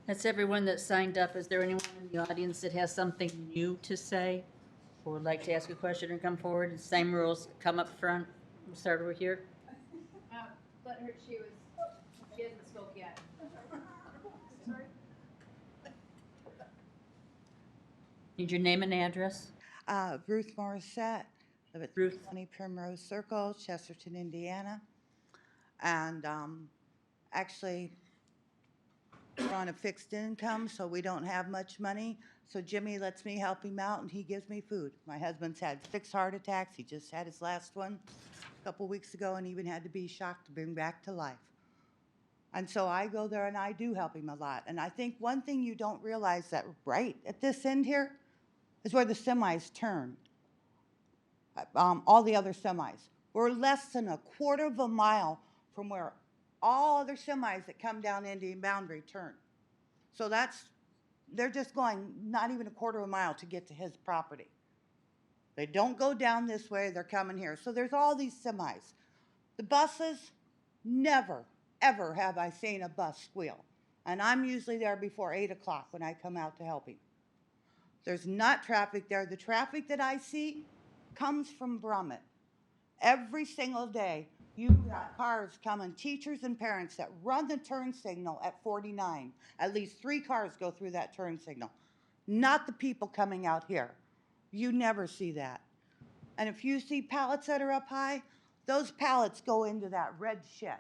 That's everyone that signed up. Is there anyone in the audience that has something new to say or would like to ask a question or come forward? Same rules, come up front. We'll start over here. Let her, she hasn't spoke yet. Sorry. Need your name and address? Ruth Morissette, live at 20 Primrose Circle, Chesterton, Indiana. And actually, we're on a fixed income, so we don't have much money. So Jimmy lets me help him out, and he gives me food. My husband's had 6 heart attacks. He just had his last one a couple weeks ago and even had to be shocked to bring back to life. And so I go there and I do help him a lot. And I think one thing you don't realize that right at this end here is where the semis turn. All the other semis. We're less than a quarter of a mile from where all other semis that come down Indian Boundary turn. So they're just going not even a quarter of a mile to get to his property. They don't go down this way, they're coming here. So there's all these semis. The buses, never, ever have I seen a bus squeal. And I'm usually there before 8 o'clock when I come out to help him. There's not traffic there. The traffic that I see comes from Brummett. Every single day, you've got cars coming, teachers and parents that run the turn signal at 49. At least 3 cars go through that turn signal. Not the people coming out here. You never see that. And if you see pallets that are up high, those pallets go into that red shed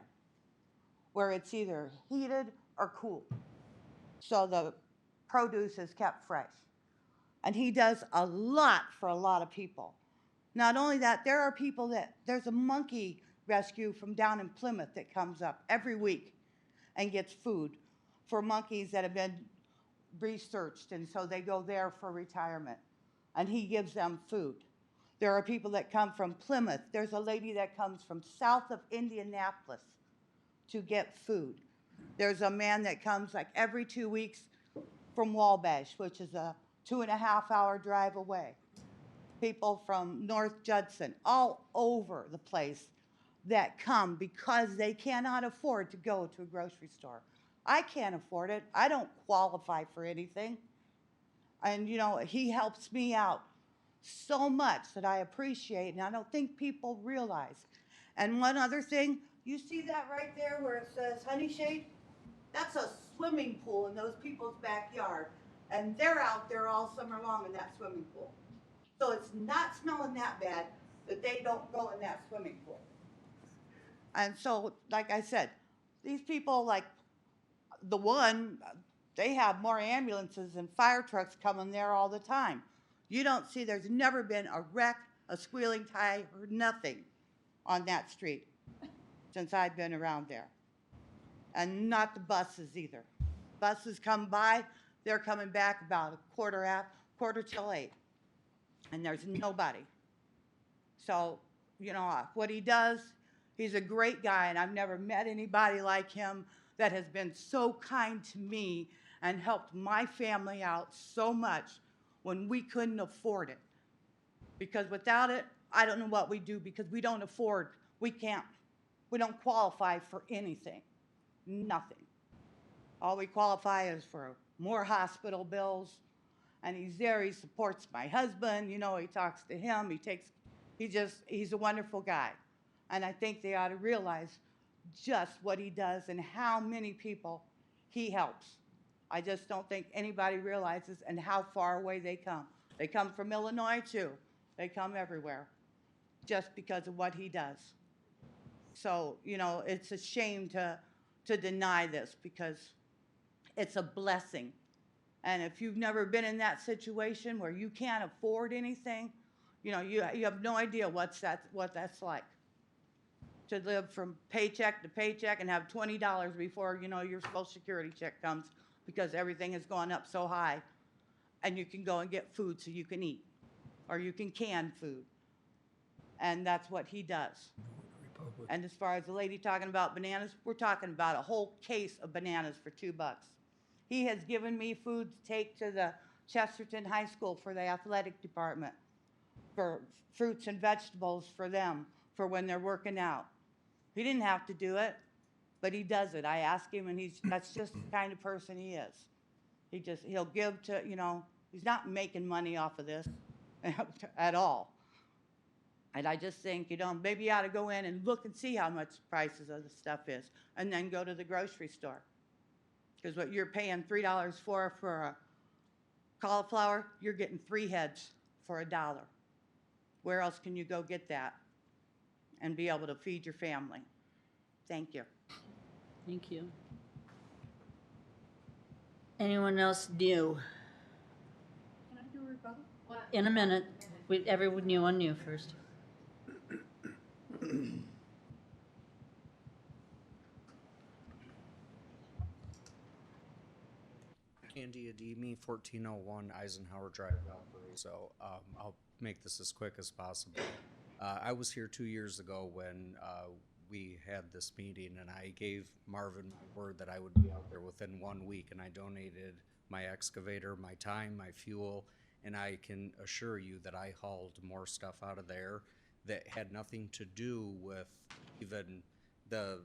where it's either heated or cooled. So the produce is kept fresh. And he does a lot for a lot of people. Not only that, there are people there's a monkey rescue from down in Plymouth that comes up every week and gets food for monkeys that have been researched, and so they go there for retirement, and he gives them food. There are people that come from Plymouth. There's a lady that comes from south of Indianapolis to get food. There's a man that comes like every 2 weeks from Wabash, which is a 2.5-hour drive away. People from North Judson, all over the place that come because they cannot afford to go to a grocery store. I can't afford it. I don't qualify for anything. And, you know, he helps me out so much that I appreciate, and I don't think people realize. And one other thing, you see that right there where it says Honey Shade? That's a swimming pool in those people's backyard. And they're out there all summer long in that swimming pool. So it's not smelling that bad that they don't go in that swimming pool. And so, like I said, these people, like the one, they have more ambulances and fire trucks coming there all the time. You don't see, there's never been a wreck, a squealing tire, or nothing on that street since I've been around there. And not the buses either. Buses come by, they're coming back about quarter till 8. And there's nobody. So, you know, what he does, he's a great guy, and I've never met anybody like him that has been so kind to me and helped my family out so much when we couldn't afford it. Because without it, I don't know what we do, because we don't afford, we don't qualify for anything, nothing. All we qualify is for more hospital bills, and he's there, he supports my husband, you know, he talks to him, he's a wonderful guy. And I think they ought to realize just what he does and how many people he helps. I just don't think anybody realizes and how far away they come. They come from Illinois too. They come everywhere just because of what he does. So, you know, it's a shame to deny this, because it's a blessing. And if you've never been in that situation where you can't afford anything, you know, you have no idea what that's like. To live from paycheck to paycheck and have $20 before, you know, your Social Security check comes, because everything has gone up so high. And you can go and get food so you can eat, or you can can food. And that's what he does. And as far as the lady talking about bananas, we're talking about a whole case of bananas for $2. He has given me food to take to the Chesterton High School for the athletic department, for fruits and vegetables for them, for when they're working out. He didn't have to do it, but he does it. I ask him, and that's just the kind of person he is. He'll give to, you know, he's not making money off of this at all. And I just think, you know, maybe you ought to go in and look and see how much the prices of the stuff is, and then go to the grocery store. Because what you're paying $3 for a cauliflower, you're getting 3 heads for $1. Where else can you go get that and be able to feed your family? Thank you. Thank you. Anyone else new? Can I do a rebuttal? In a minute. Everyone new on new first. Andy Ademi, 1401 Eisenhower Drive, Valparaiso. I'll make this as quick as possible. I was here 2 years ago when we had this meeting, and I gave Marvin my word that I would be out there within 1 week, and I donated my excavator, my time, my fuel, and I can assure you that I hauled more stuff out of there that had nothing to do with even the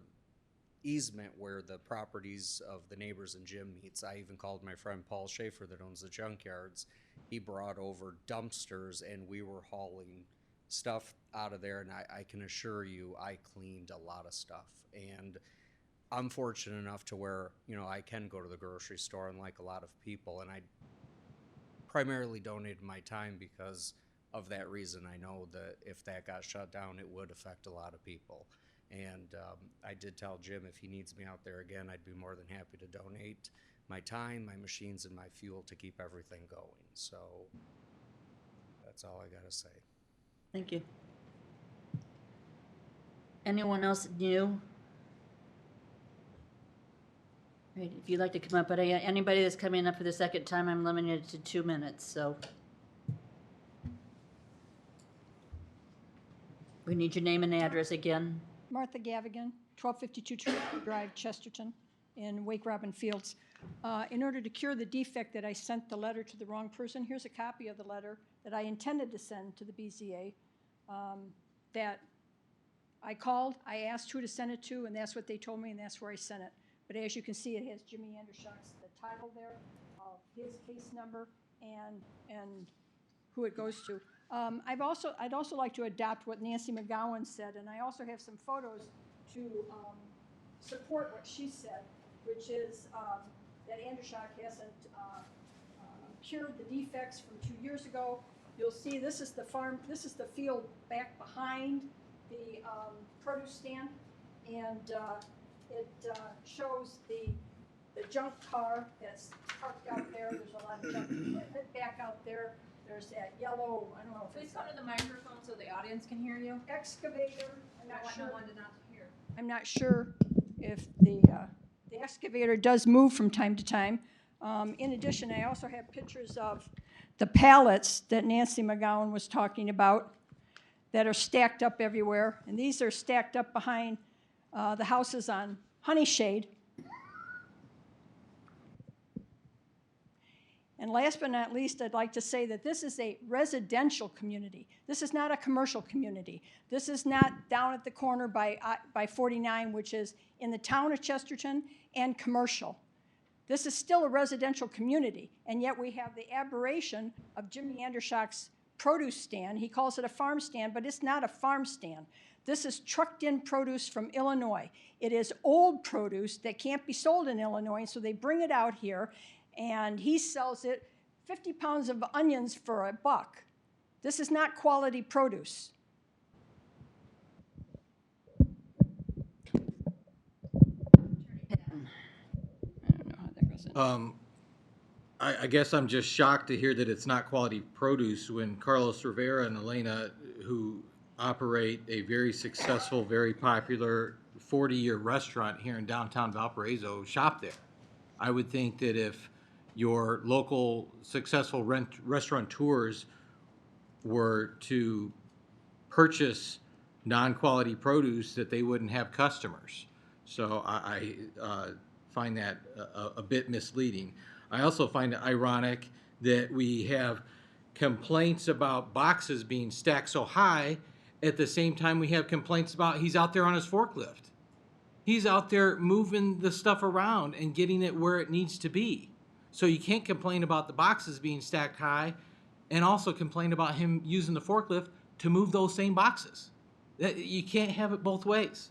easement where the properties of the neighbors and Jim meets. I even called my friend Paul Schaefer that owns the junkyards. He brought over dumpsters, and we were hauling stuff out of there, and I can assure you I cleaned a lot of stuff. And I'm fortunate enough to where, you know, I can go to the grocery store, unlike a lot of people, and I primarily donated my time because of that reason. I know that if that got shut down, it would affect a lot of people. And I did tell Jim if he needs me out there again, I'd be more than happy to donate my time, my machines, and my fuel to keep everything going. So that's all I gotta say. Thank you. Anyone else new? Right, if you'd like to come up, but anybody that's coming up for the second time, I'm limited to 2 minutes, so. We need your name and address again. Martha Gavigan, 1252 Tree Drive, Chesterton, in Wake Robin Fields. In order to cure the defect that I sent the letter to the wrong person, here's a copy of the letter that I intended to send to the BZA, that I called, I asked who to send it to, and that's what they told me, and that's where I sent it. But as you can see, it has Jimmy Andershock's, the title there of his case number, and who it goes to. I'd also like to adopt what Nancy McGowan said, and I also have some photos to support what she said, which is that Andershock hasn't cured the defects from 2 years ago. You'll see this is the farm, this is the field back behind the produce stand, and it shows the junk car that's parked out there. There's a lot of junk equipment back out there. There's that yellow, I don't know if Please it's come to the microphone so the audience can hear you. excavator. I'm I not want sure. no one to not hear. I'm not sure if the excavator does move from time to time. In addition, I also have pictures of the pallets that Nancy McGowan was talking about that are stacked up everywhere. And these are stacked up behind the houses on Honeyshade. And last but not least, I'd like to say that this is a residential community. This is not a commercial community. This is not down at the corner by 49, which is in the town of Chesterton and commercial. This is still a residential community, and yet we have the aberration of Jimmy Andershock's produce stand. He calls it a farm stand, but it's not a farm stand. This is trucked in produce from Illinois. It is old produce that can't be sold in Illinois, so they bring it out here, and he sells it 50 pounds of onions for $1. This is not quality produce. I guess I'm just shocked to hear that it's not quality produce when Carlos Rivera and Elena, who operate a very successful, very popular 40-year restaurant here in downtown Valparaiso, shop there. I would think that if your local successful restaurateurs were to purchase non-quality produce, that they wouldn't have customers. So I find that a bit misleading. I also find it ironic that we have complaints about boxes being stacked so high at the same time we have complaints about he's out there on his forklift. He's out there moving the stuff around and getting it where it needs to be. So you can't complain about the boxes being stacked high and also complain about him using the forklift to move those same boxes. You can't have it both ways.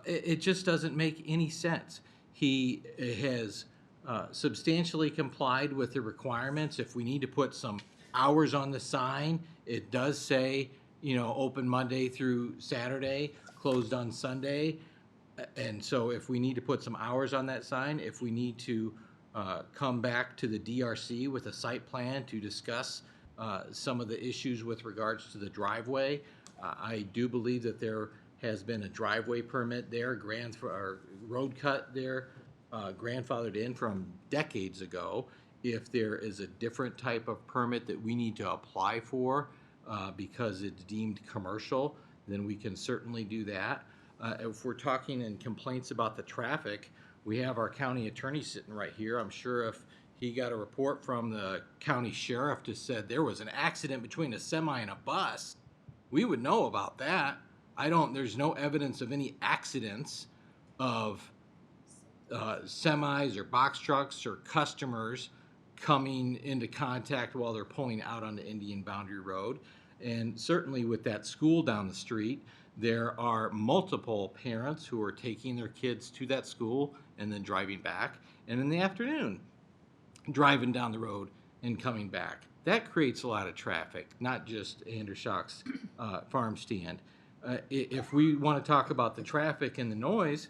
It just doesn't make any sense. He has substantially complied with the requirements. If we need to put some hours on the sign, it does say, you know, open Monday through Saturday, closed on Sunday. And so if we need to put some hours on that sign, if we need to come back to the DRC with a site plan to discuss some of the issues with regards to the driveway, I do believe that there has been a driveway permit there, or road cut there, grandfathered in from decades ago. If there is a different type of permit that we need to apply for because it's deemed commercial, then we can certainly do that. If we're talking in complaints about the traffic, we have our county attorney sitting right here. I'm sure if he got a report from the county sheriff that said there was an accident between a semi and a bus, we would know about that. There's no evidence of any accidents of semis or box trucks or customers coming into contact while they're pulling out on the Indian Boundary Road. And certainly with that school down the street, there are multiple parents who are taking their kids to that school and then driving back, and in the afternoon, driving down the road and coming back. That creates a lot of traffic, not just Andershock's farm stand. If we want to talk about the traffic and the noise,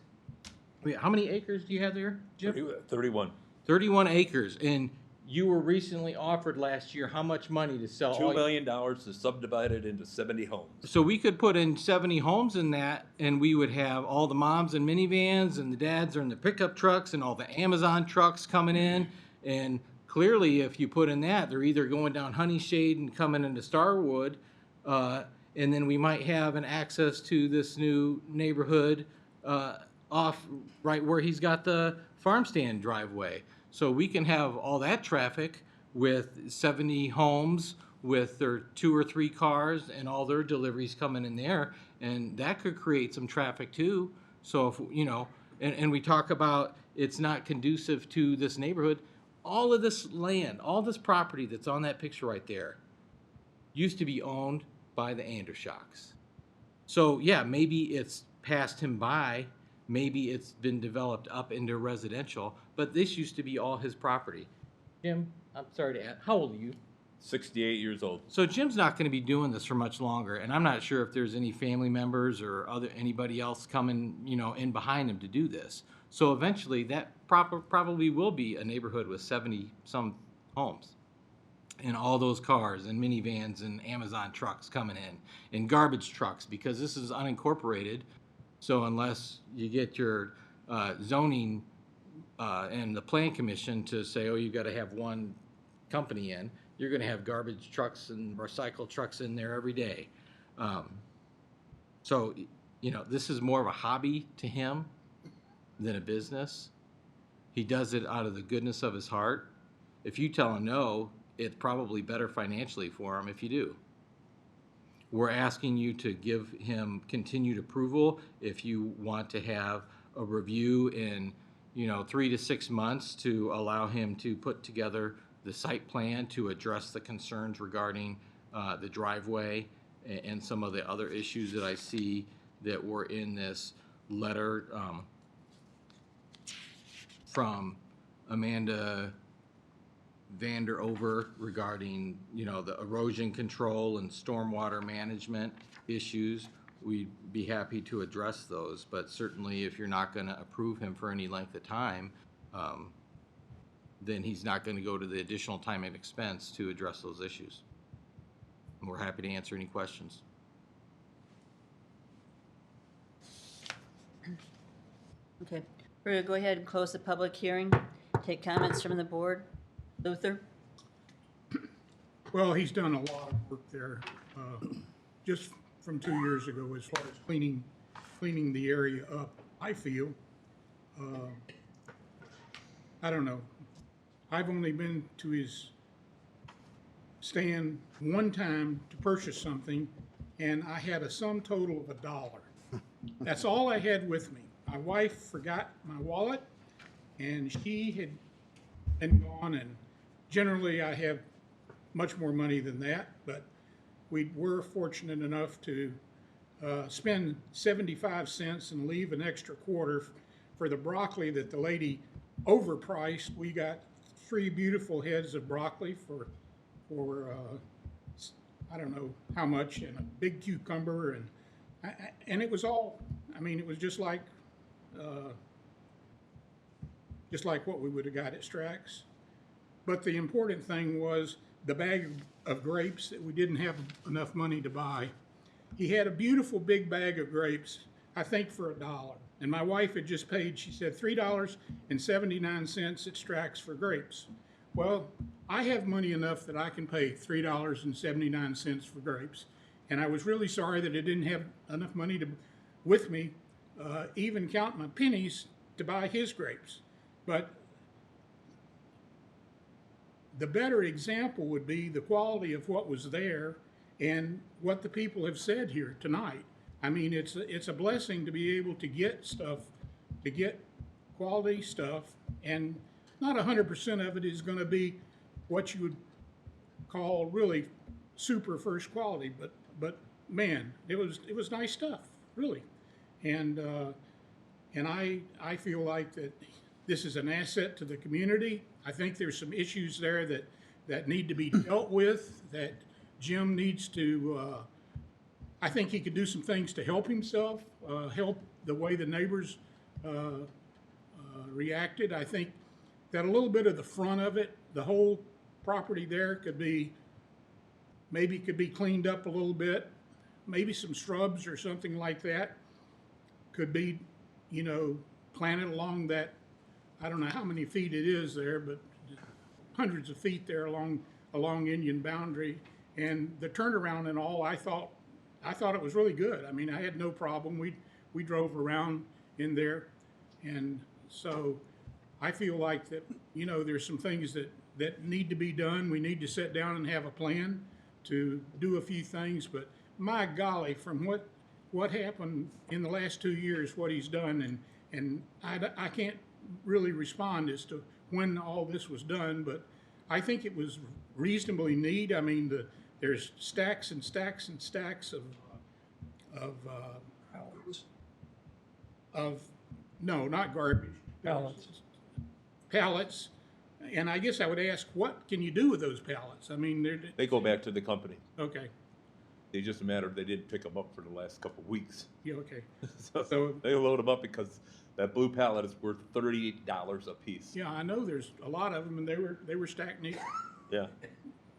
how many acres do you have there, Jim? 31. 31 acres, and you were recently offered last year how much money to sell $2 million to subdivide it into 70 homes. So we could put in 70 homes in that, and we would have all the moms in minivans, and the dads are in the pickup trucks, and all the Amazon trucks coming in. And clearly, if you put in that, they're either going down Honeyshade and coming into Starwood, and then we might have an access to this new neighborhood off right where he's got the farm stand driveway. So we can have all that traffic with 70 homes with their 2 or 3 cars and all their deliveries coming in there, and that could create some traffic too. So if, you know, and we talk about it's not conducive to this neighborhood, all of this land, all this property that's on that picture right there, used to be owned by the Andershocks. So yeah, maybe it's passed him by, maybe it's been developed up into residential, but this used to be all his property. Jim, I'm sorry to add, how old are you? 68 years old. So Jim's not going to be doing this for much longer, and I'm not sure if there's any family members or anybody else coming, in behind him to do this. So eventually, that probably will be a neighborhood with 70 some homes, and all those cars and minivans and Amazon trucks coming in, and garbage trucks, because this is unincorporated. So unless you get your zoning and the plan commission to say, oh, you got to have one company in, you're going to have garbage trucks and recycle trucks in there every day. So, this is more of a hobby to him than a business. He does it out of the goodness of his heart. If you tell him no, it's probably better financially for him if you do. We're asking you to give him continued approval if you want to have a review in, 3 to 6 months to allow him to put together the site plan to address the concerns regarding the driveway and some of the other issues that I see that were in this letter from Amanda Vanderover regarding, the erosion control and stormwater management issues. We'd be happy to address those, but certainly if you're not going to approve him for any length of time, then he's not going to go to the additional time and expense to address those issues. And we're happy to answer any questions. Okay, we're gonna go ahead and close the public hearing, take comments from the board. Luther? Well, he's done a lot of work there, just from 2 years ago as far as cleaning the area up, I feel. I don't know. I've only been to his stand one time to purchase something, and I had a sum total of $1. That's all I had with me. My wife forgot my wallet, and she had been gone, and generally I have much more money than that, but we were fortunate enough to spend 75 cents and leave an extra quarter for the broccoli that the lady overpriced. We got 3 beautiful heads of broccoli for I don't know how much, and a big cucumber, and it was all, it was just like what we would have got at Strax. But the important thing was the bag of grapes that we didn't have enough money to buy. He had a beautiful big bag of grapes, I think for $1. And my wife had just paid, she said, $3.79 at Strax for grapes. Well, I have money enough that I can pay $3.79 for grapes. And I was really sorry that I didn't have enough money with me, even count my pennies to buy his grapes. But the better example would be the quality of what was there and what the people have said here tonight. It's a blessing to be able to get stuff, to get quality stuff, and not 100% of it is going to be what you would call really super first quality, but man, it was nice stuff, really. And I feel like that this is an asset to the community. I think there's some issues there that need to be dealt with, that Jim needs to, I think he could do some things to help himself, help the way the neighbors reacted. I think that a little bit of the front of it, the whole property there could be cleaned up a little bit. Maybe some shrubs or something like that could be, planted along that. I don't know how many feet it is there, but hundreds of feet there along Indian boundary. And the turnaround and all, I thought it was really good. I had no problem. We drove around in there, and so I feel like that, there's some things that need to be done. We need to sit down and have a plan to do a few things. But my golly, from what happened in the last 2 years, what he's done, and I can't really respond as to when all this was done, but I think it was reasonably neat. I mean, there's stacks and stacks and stacks of no, not garbage. Pallets. And I guess I would ask, what can you do with those pallets? I mean, They go back to the company. okay, They just a matter of they didn't pick them up for the last couple of weeks. yeah, okay. So they load them up because that blue pallet is worth $38 a piece. Yeah, I know there's a lot of them, and they were stacked neat. Yeah.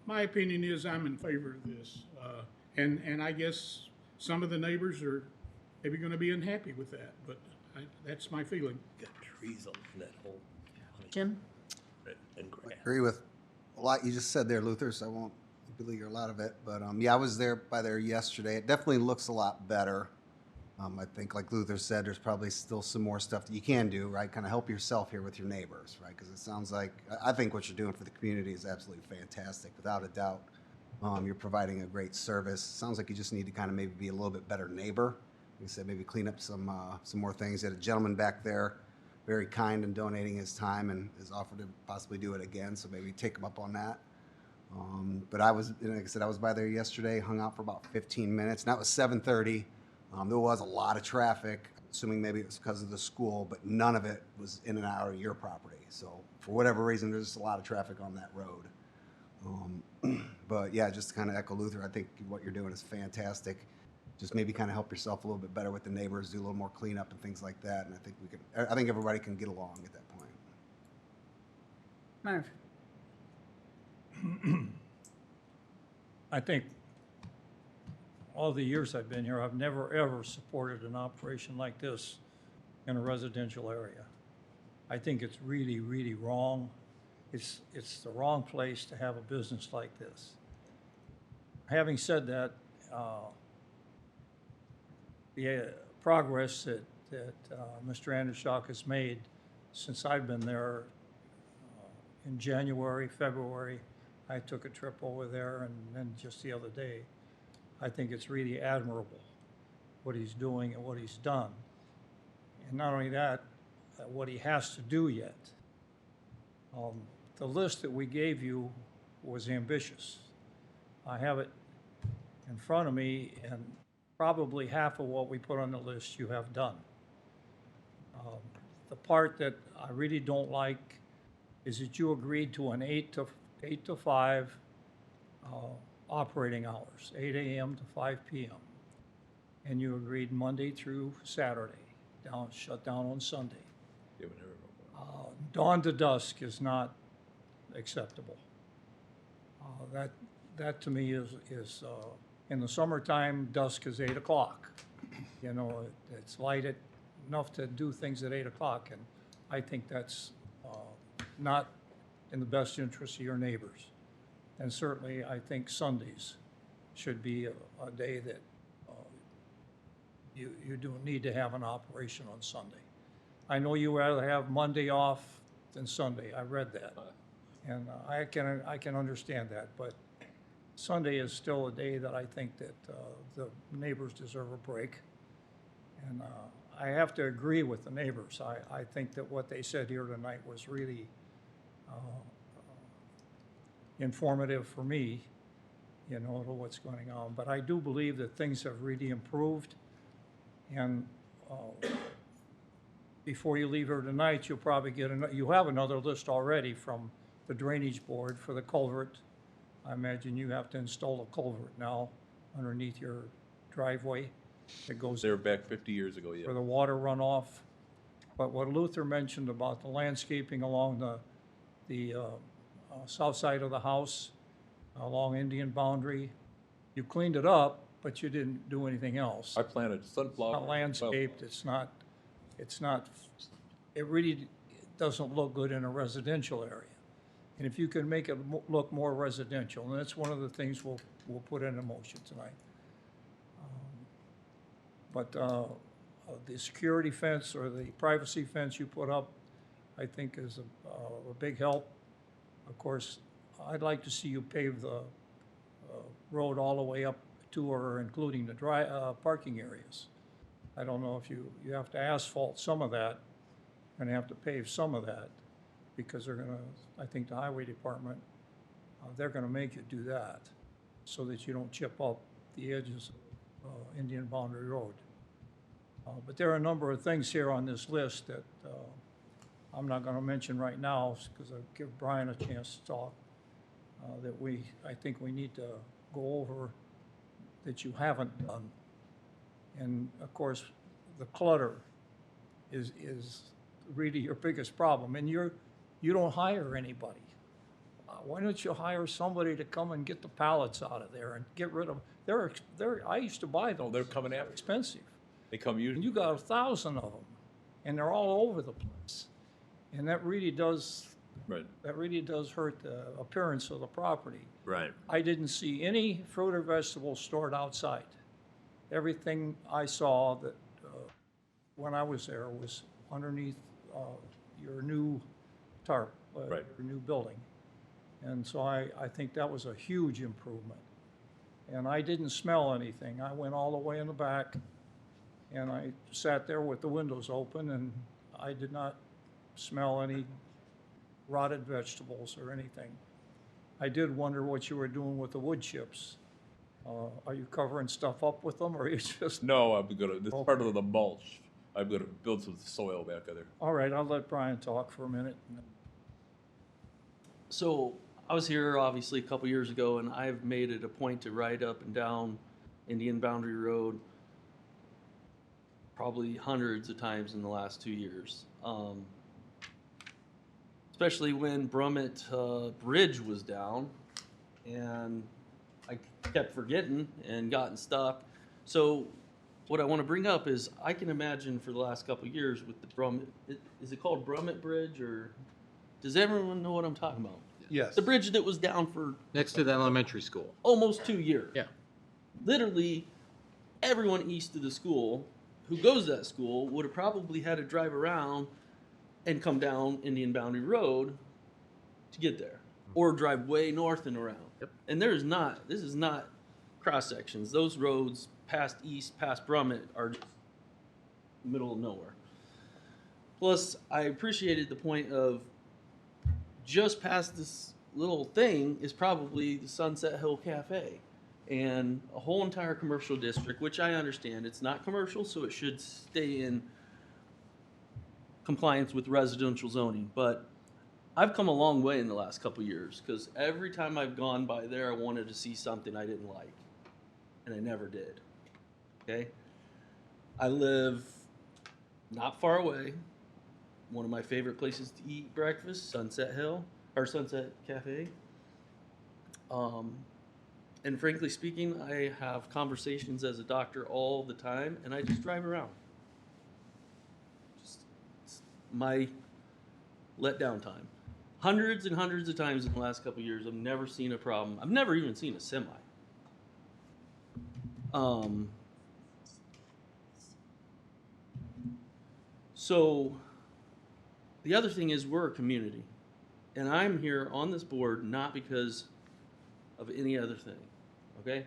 My opinion is I'm in favor of this. And I guess some of the neighbors are maybe gonna be unhappy with that, but that's my feeling. Got trees on that whole. Jim? And grass. Agree with a lot you just said there, Luther, so I won't belabor a lot of it. But yeah, I was by there yesterday. It definitely looks a lot better. I think, like Luther said, there's probably still some more stuff that you can do, right? Kind of help yourself here with your neighbors, right? Because it sounds like, I think what you're doing for the community is absolutely fantastic, without a doubt. You're providing a great service. Sounds like you just need to kind of maybe be a little bit better neighbor. Like I said, maybe clean up some more things. You had a gentleman back there, very kind in donating his time, and has offered to possibly do it again, so maybe take him up on that. But like I said, I was by there yesterday, hung out for about 15 minutes, and that was 7:30. There was a lot of traffic, assuming maybe it was because of the school, but none of it was in and out of your property. So for whatever reason, there's just a lot of traffic on that road. But yeah, just to kind of echo Luther, I think what you're doing is fantastic. Just maybe kind of help yourself a little bit better with the neighbors, do a little more cleanup and things like that. And I think everybody can get along at that point. Marv? I think all the years I've been here, I've never, ever supported an operation like this in a residential area. I think it's really, really wrong. It's the wrong place to have a business like this. Having said that, the progress that Mr. Andershock has made since I've been there in January, February, I took a trip over there, and then just the other day, I think it's really admirable what he's doing and what he's done. And not only that, what he has to do yet. The list that we gave you was ambitious. I have it in front of me, and probably half of what we put on the list you have done. The part that I really don't like is that you agreed to an 8 to 5 operating hours, 8 a.m. to 5 p.m. And you agreed Monday through Saturday, shut down on Sunday. Dawn to dusk is not acceptable. That to me is in the summertime, dusk is 8 o'clock. You know, it's light enough to do things at 8 o'clock, and I think that's not in the best interest of your neighbors. And certainly, I think Sundays should be a day that you do need to have an operation on Sunday. I know you rather have Monday off than Sunday. I read that, and I can understand that. But Sunday is still a day that I think that the neighbors deserve a break. And I have to agree with the neighbors. I think that what they said here tonight was really informative for me, you know, to what's going on. But I do believe that things have really improved. And before you leave here tonight, you'll probably you have another list already from the drainage board for the culvert. I imagine you have to install a culvert now underneath your driveway that goes They were back 50 years ago, yeah. for the water runoff. But what Luther mentioned about the landscaping along the south side of the house, along Indian boundary, you cleaned it up, but you didn't do anything else. I planted sunflower. It's not landscaped, it really doesn't look good in a residential area. And if you can make it look more residential, and that's one of the things we'll put into motion tonight. But the security fence or the privacy fence you put up, I think is a big help. Of course, I'd like to see you pave the road all the way up to or including the parking areas. I don't know if you have to asphalt some of that and have to pave some of that. because they're gonna, I think the highway department, they're gonna make you do that so that you don't chip up the edges of Indian Boundary Road. But there are a number of things here on this list that I'm not gonna mention right now because I'll give Brian a chance to talk, that I think we need to go over that you haven't done. And of course, the clutter is really your biggest problem. And you don't hire anybody. Why don't you hire somebody to come and get the pallets out of there and get rid of, I used to buy those. They're coming after. Expensive. They come And usually. you got 1,000 of them, and they're all over the place. And that really does, Right. that really does hurt the appearance of the property. Right. I didn't see any fruit or vegetables stored outside. Everything I saw that, when I was there was underneath your new tarp, Right. your new building. And so I think that was a huge improvement. And I didn't smell anything. I went all the way in the back, and I sat there with the windows open, and I did not smell any rotted vegetables or anything. I did wonder what you were doing with the wood chips. Are you covering stuff up with them, or are you just... No, I'm gonna, this is part of the mulch. I'm gonna build some soil back there. All right, I'll let Brian talk for a minute. So I was here obviously a couple years ago, and I've made it a point to ride up and down Indian Boundary Road probably hundreds of times in the last 2 years. Especially when Brummett Bridge was down, and I kept forgetting and gotten stuck. So what I want to bring up is I can imagine for the last couple of years with the Brummett, is it called Brummett Bridge, or does everyone know what I'm talking about? Yes. The bridge that was down for Next to the elementary school. almost 2 years. Yeah. Literally, everyone east of the school who goes to that school would have probably had to drive around and come down Indian Boundary Road to get there, or drive way north and around. Yep. And this is not cross sections. Those roads past east, past Brummett are just middle of nowhere. Plus, I appreciated the point of just past this little thing is probably the Sunset Hill Cafe and a whole entire commercial district, which I understand it's not commercial, so it should stay in compliance with residential zoning. But I've come a long way in the last couple years, because every time I've gone by there, I wanted to see something I didn't like, and I never did. Okay? I live not far away. One of my favorite places to eat breakfast, Sunset Hill, or Sunset Cafe. And frankly speaking, I have conversations as a doctor all the time, and I just drive around. Just it's my letdown time. Hundreds and hundreds of times in the last couple of years, I've never seen a problem. I've never even seen a semi. So the other thing is we're a community, and I'm here on this board not because of any other thing, okay?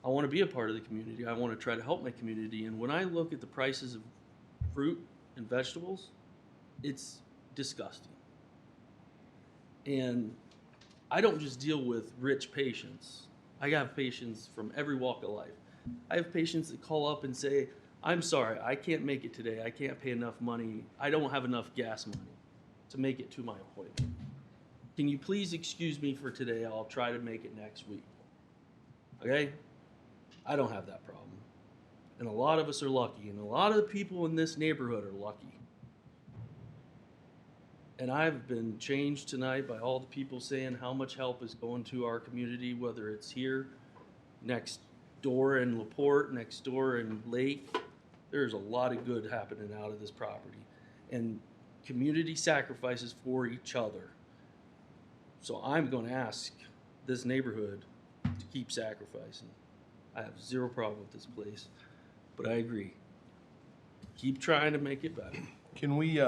I want to be a part of the community. I want to try to help my community, and when I look at the prices of fruit and vegetables, it's disgusting. And I don't just deal with rich patients. I have patients from every walk of life. I have patients that call up and say, I'm sorry, I can't make it today. I can't pay enough money. I don't have enough gas money to make it to my appointment. Can you please excuse me for today? I'll try to make it next week. Okay? I don't have that problem. And a lot of us are lucky, and a lot of the people in this neighborhood are lucky. And I've been changed tonight by all the people saying how much help is going to our community, whether it's here, next door in LaPorte, next door in Lake. There's a lot of good happening out of this property. And community sacrifices for each other. So I'm going to ask this neighborhood to keep sacrificing. I have zero problem with this place, but I agree. Keep trying to make it better. Can we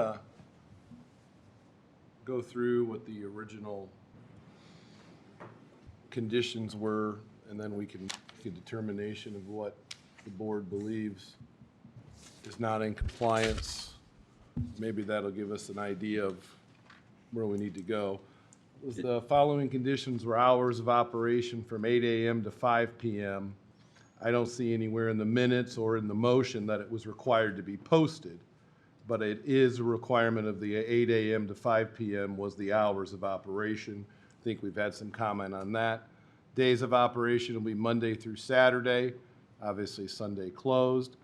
go through what the original conditions were, and then we can make a determination of what the board believes is not in compliance maybe that'll give us an idea of where we need to go. Was the following conditions were hours of operation from 8 a.m. to 5 p.m. I don't see anywhere in the minutes or in the motion that it was required to be posted, but it is a requirement of the 8 a.m. to 5 p.m. was the hours of operation. I think we've had some comment on that. Days of operation will be Monday through Saturday, obviously Sunday closed.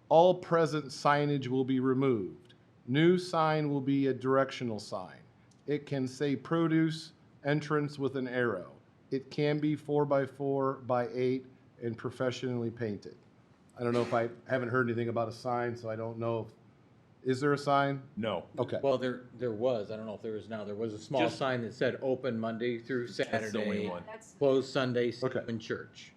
All present signage will be removed. New sign will be a directional sign. It can say produce entrance with an arrow. It can be 4x4 by 8 and professionally painted. I don't know if I haven't heard anything about a sign, so I don't know if, is there a sign? No. Okay. Well, there was, I don't know if there is now, there was a small Just- sign that said open Monday through That's the only Saturday, one. closed Sunday, Okay. in church.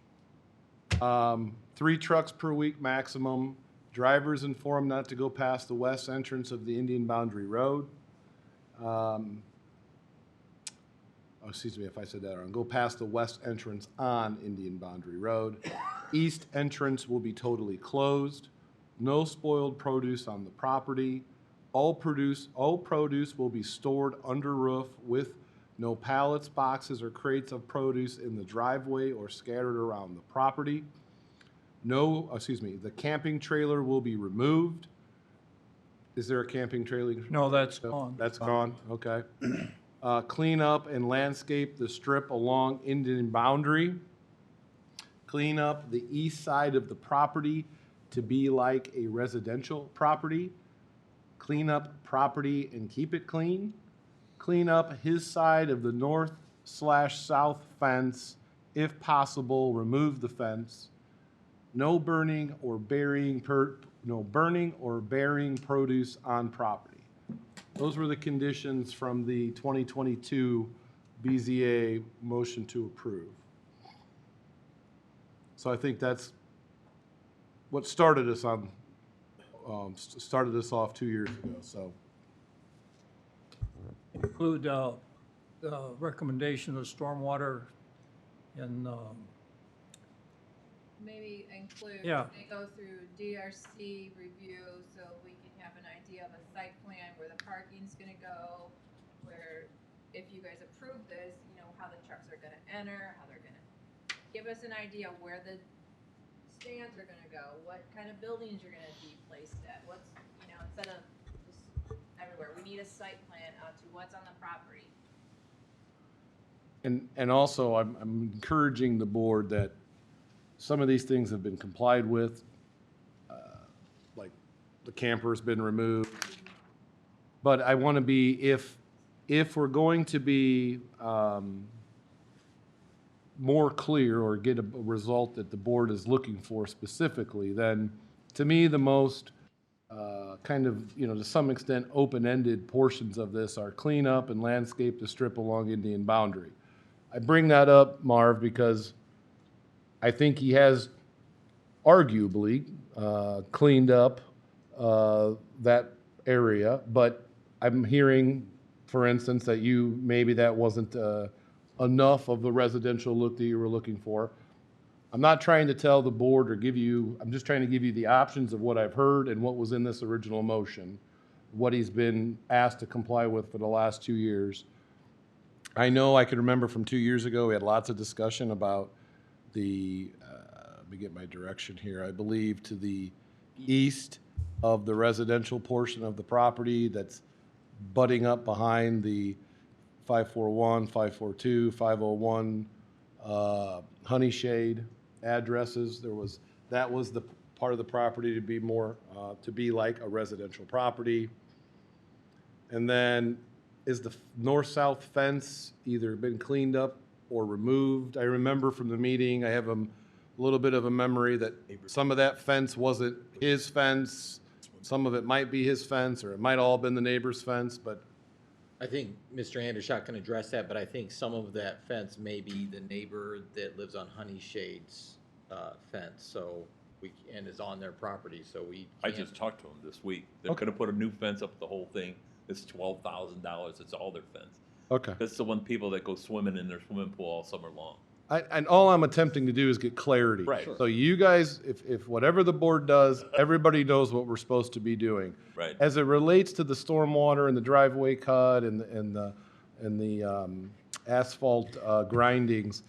3 trucks per week maximum. Drivers informed not to go past the west entrance of the Indian Boundary Road. Excuse me if I said that wrong. Go past the west entrance on Indian Boundary Road. East entrance will be totally closed. No spoiled produce on the property. All produce will be stored under roof with no pallets, boxes, or crates of produce in the driveway or scattered around the property. The camping trailer will be removed. Is there a camping trailer? No, that's gone. That's gone, okay. Clean up and landscape the strip along Indian Boundary. Clean up the east side of the property to be like a residential property. Clean up property and keep it clean. Clean up his side of the north/south fence. If possible, remove the fence. No burning or burying produce on property. Those were the conditions from the 2022 BZA motion to approve. So I think that's what started us on, started us off 2 years ago, so. Include the recommendation of stormwater in, Maybe include, Yeah. they go through DRC review, so we can have an idea of a site plan where the parking's gonna go, where if you guys approve this, you know, how the trucks are gonna enter, how they're gonna, give us an idea of where the stands are gonna go, what kind of buildings you're gonna be placed at, what's, you know, instead of just everywhere, we need a site plan out to what's on the property. And also, I'm encouraging the board that some of these things have been complied with, like the camper's been removed. But I want to be, if we're going to be more clear or get a result that the board is looking for specifically, then to me, the most kind of, you know, to some extent, open-ended portions of this are clean up and landscape the strip along Indian Boundary. I bring that up, Marv, because I think he has arguably cleaned up that area, but I'm hearing, for instance, that maybe that wasn't enough of the residential look that you were looking for. I'm not trying to tell the board or I'm just trying to give you the options of what I've heard and what was in this original motion, what he's been asked to comply with for the last 2 years. I know I can remember from 2 years ago, we had lots of discussion about let me get my direction here, I believe to the east of the residential portion of the property that's butting up behind the 541, 542, 501 Honey Shade addresses. That was the part of the property to be more, to be like a residential property. And then is the north-south fence either been cleaned up or removed? I remember from the meeting, I have a little bit of a memory that some of that fence wasn't his fence, some of it might be his fence, or it might all been the neighbor's fence, but. I think Mr. Andershock can address that, but I think some of that fence may be the neighbor that lives on Honey Shade's fence, so and is on their property, so we I can't. just talked to them this week. They're gonna put a new fence up the whole thing. It's $12,000. It's all their fence. Okay. That's the one people that go swimming in their swimming pool all summer long. And all I'm attempting to do is get clarity. Right. Sure. So you guys, if whatever the board does, everybody knows what we're supposed to be doing. Right. As it relates to the stormwater and the driveway cut and the asphalt grindings,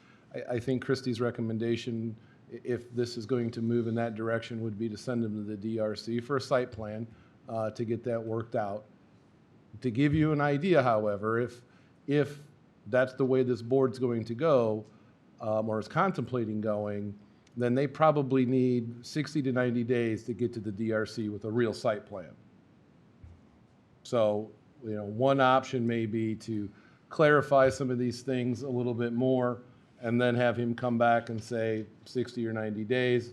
I think Christie's recommendation, if this is going to move in that direction, would be to send them to the DRC for a site plan to get that worked out. To give you an idea, however, if that's the way this board's going to go, or is contemplating going, then they probably need 60 to 90 days to get to the DRC with a real site plan. So, one option may be to clarify some of these things a little bit more and then have him come back and say 60 or 90 days.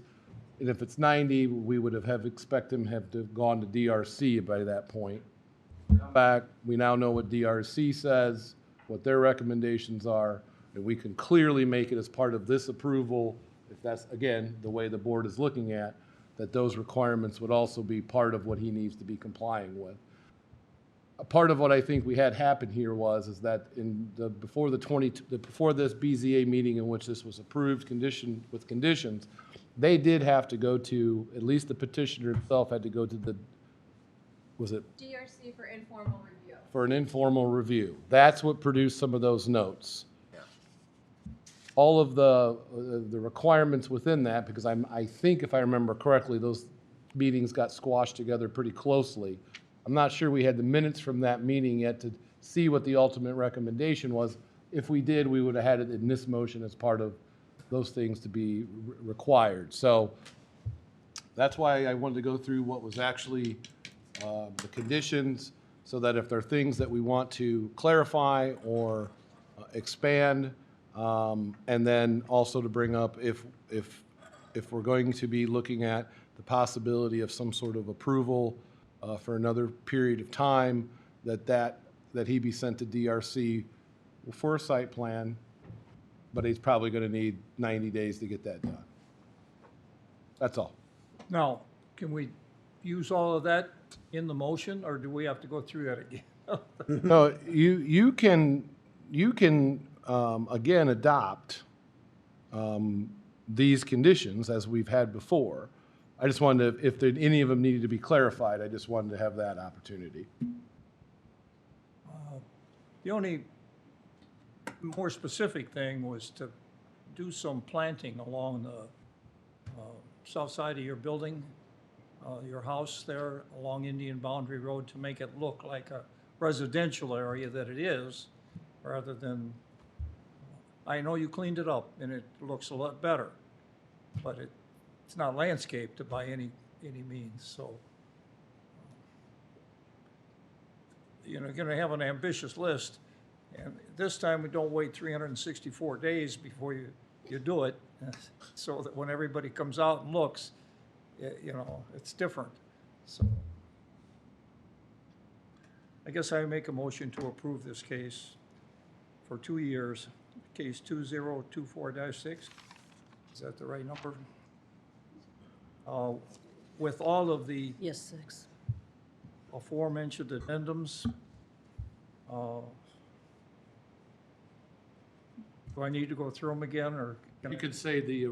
And if it's 90, we would expect him to have gone to DRC by that point. Come back, we now know what DRC says, what their recommendations are, and we can clearly make it as part of this approval, if that's, again, the way the board is looking at, that those requirements would also be part of what he needs to be complying with. A part of what I think we had happen here is that before this BZA meeting in which this was approved with conditions, they did have to go to, at least the petitioner himself had to go to DRC for informal review. for an informal review. That's what produced some of those notes. All of the requirements within that, because I think if I remember correctly, those meetings got squashed together pretty closely. I'm not sure we had the minutes from that meeting yet to see what the ultimate recommendation was. If we did, we would have had it in this motion as part of those things to be required. So that's why I wanted to go through what was actually the conditions, so that if there are things that we want to clarify or expand, and then also to bring up if we're going to be looking at the possibility of some sort of approval for another period of time, that he be sent to DRC for a site plan, but he's probably going to need 90 days to get that done. That's all. Now, can we use all of that in the motion, or do we have to go through that again? No, you can again adopt these conditions as we've had before. I just wanted to, if any of them needed to be clarified, I just wanted to have that opportunity. The only more specific thing was to do some planting along the south side of your building, your house there along Indian Boundary Road, to make it look like a residential area that it is, rather than, I know you cleaned it up and it looks a lot better, but it's not landscaped by any means, so. You're gonna have an ambitious list, and this time we don't wait 364 days before you do it, so that when everybody comes out and looks, it's different, so. I guess I make a motion to approve this case for 2 years, case 2024-6. Is that the right number? With all of the Yes, 6. aforementioned addendums. Do I need to go through them again, or can You I- could say the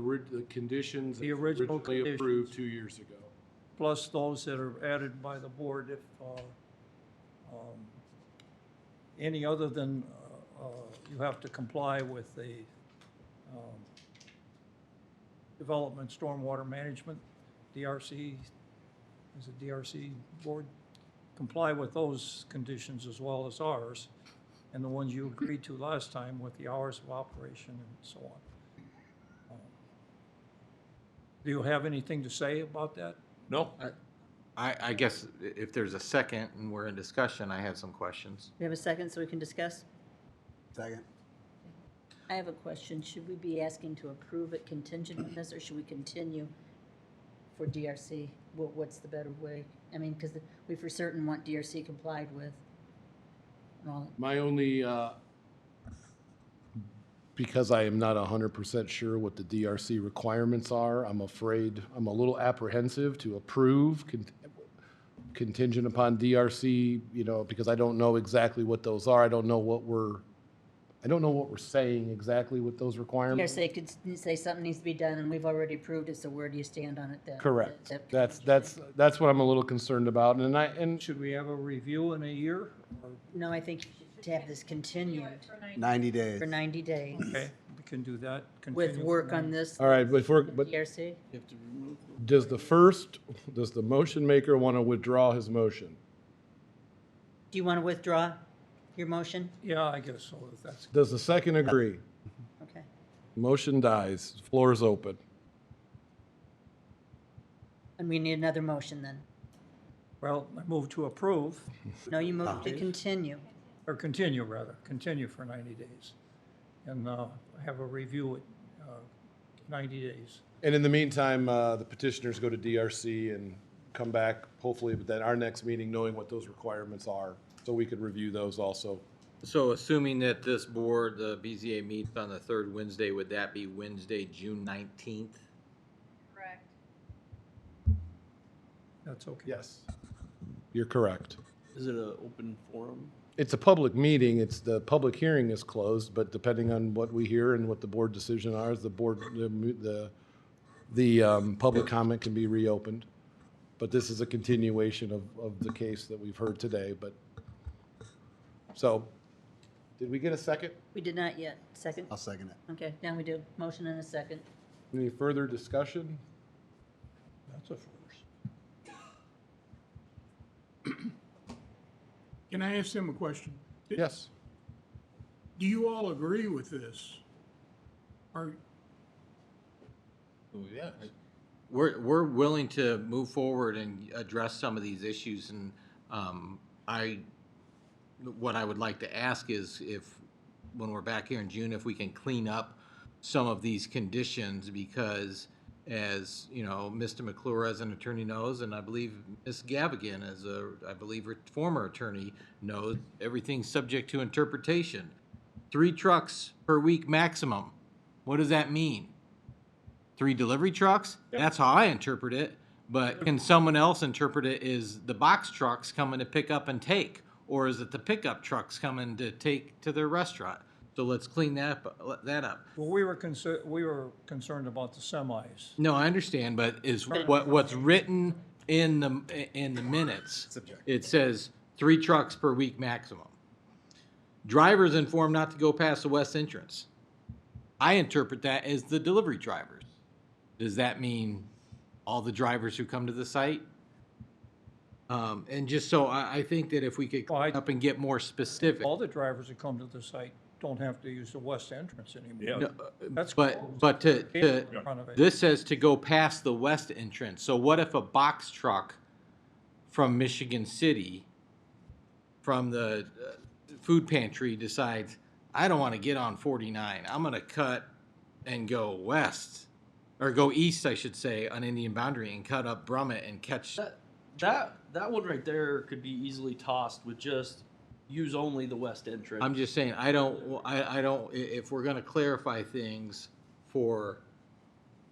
conditions The original originally conditions. approved 2 years ago. plus those that are added by the board if, any other than, you have to comply with the, Development Stormwater Management, DRC, is it DRC board? Comply with those conditions as well as ours, and the ones you agreed to last time with the hours of operation and so on. Do you have anything to say about that? No. I guess if there's a second and we're in discussion, I have some questions. We have a second so we can discuss? Second. I have a question. Should we be asking to approve it contingent on this, or should we continue for DRC? What's the better way? I mean, because we for certain want DRC complied with. And all. My only, because I am not 100% sure what the DRC requirements are, I'm afraid, I'm a little apprehensive to approve contingent upon DRC, because I don't know exactly what those are. I don't know what we're I don't know what we're saying exactly with those requirements. Yes, they could say something needs to be done, and we've already approved it, so where do you stand on it then? Correct. That- That's what I'm a little concerned about, and Should we have a review in a year? Or- No, I think you should have this continued 90 days. for 90 days. Okay, we can do that. With continue work for on 90. this. all right, but DRC? You have to remove them. does the motion maker want to withdraw his motion? Do you want to withdraw your motion? Yeah, I guess so, if that's, Does the second agree? Okay. Motion dies. Floor is open. And we need another motion then. well, I move to approve, No, you move to continue. or continue rather, continue for 90 days. And have a review at 90 days. And in the meantime, the petitioners go to DRC and come back, hopefully, at our next meeting, knowing what those requirements are, so we could review those also. So assuming that this board, the BZA meets on the third Wednesday, would that be Wednesday, June 19th? Correct. That's okay. Yes. You're correct. Is it an open forum? It's a public meeting, the public hearing is closed, but depending on what we hear and what the board decision are, the public comment can be reopened. But this is a continuation of the case that we've heard today, so, did we get a second? We did not yet. Second? I'll second it. Okay, now we do. Motion and a second. Any further discussion? That's a first. Can I ask them a question? Yes. Do you all agree with this? Or, Yeah. We're willing to move forward and address some of these issues, and what I would like to ask is if, when we're back here in June, if we can clean up some of these conditions, because as, you know, Mr. McClure as an attorney knows, and I believe Ms. Gavigan as I believe her former attorney knows, everything's subject to interpretation. 3 trucks per week maximum. What does that mean? 3 delivery trucks? That's how I interpret it. But can someone else interpret it as the box trucks coming to pick up and take? Or is it the pickup trucks coming to take to their restaurant? So let's clean that up. Well, we were concerned about the semis. No, I understand, but is what's written in the minutes, it says 3 trucks per week maximum. Drivers informed not to go past the west entrance. I interpret that as the delivery drivers. Does that mean all the drivers who come to the site? And just so I think that if we could clean up and get more specific. All the drivers that come to the site don't have to use the west entrance anymore. No, That's but closed. In front of it. this says to go past the west entrance. So what if a box truck from Michigan City, from the food pantry, decides, I don't want to get on 49. I'm going to cut and go west, or go east, I should say, on Indian Boundary and cut up Brummett and catch. That one right there could be easily tossed with just use only the west entrance. I'm just saying, I don't, if we're gonna clarify things for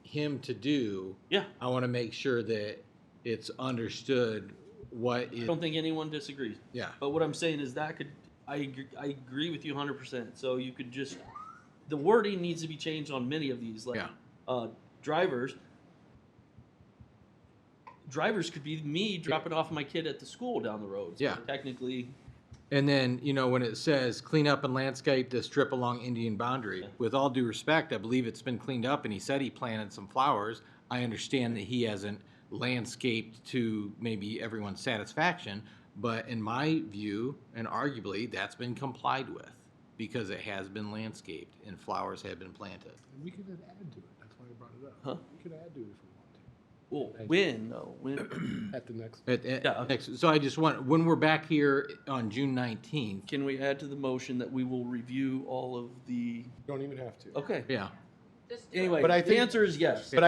him to do. Yeah. I wanna make sure that it's understood what I is. don't think anyone disagrees. Yeah. But what I'm saying is that I agree with you 100%. So you could just, the wording needs to be changed on many of these, like, drivers. Drivers could be me dropping off my kid at the school down the road. So Yeah. technically. And then, you know, when it says clean up and landscape the strip along Indian Boundary, with all due respect, I believe it's been cleaned up, and he said he planted some flowers. I understand that he hasn't landscaped to maybe everyone's satisfaction, but in my view, and arguably, that's been complied with, because it has been landscaped and flowers have been planted. We could add to it, that's why I brought it up. Huh? We could add to it if we want to. Well, when though? When? At the next. Next, so I just want, when we're back here on June 19th. Can we add to the motion that we will review all of the? You don't even have to. Okay. Yeah. Anyway, But I the think- answer is yes. But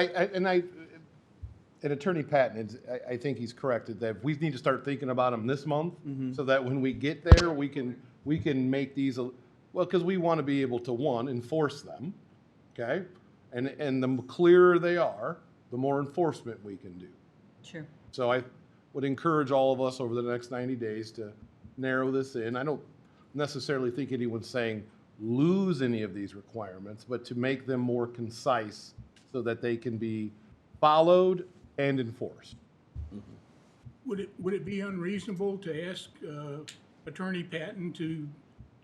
and Attorney Patton, I think he's corrected that we need to start thinking about them this month, so that when we get there, we can make these, well, because we want to be able to, one, enforce them, okay? And the clearer they are, the more enforcement we can do. Sure. So I would encourage all of us over the next 90 days to narrow this in. I don't necessarily think anyone's saying lose any of these requirements, but to make them more concise so that they can be followed and enforced. Would it be unreasonable to ask Attorney Patton to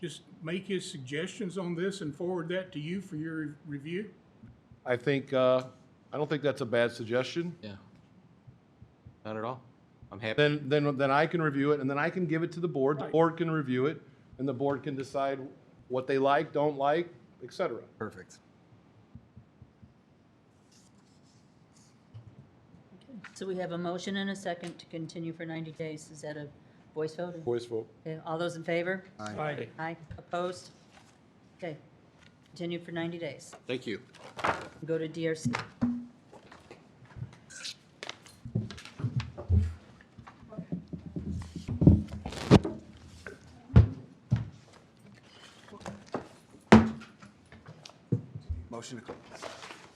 just make his suggestions on this and forward that to you for your review? I think, I don't think that's a bad suggestion. Yeah. Not at all. I'm happy. Then I can review it, and then I can give it to the board. The board can review it, and the board can decide what they like, don't like, et cetera. Perfect. So we have a motion and a second to continue for 90 days. Is that a voice vote? Voice vote. Okay, all those in favor? Aye. Aye. Opposed? Okay. Continue for 90 days. Thank you. Go to DRC. Motion to close.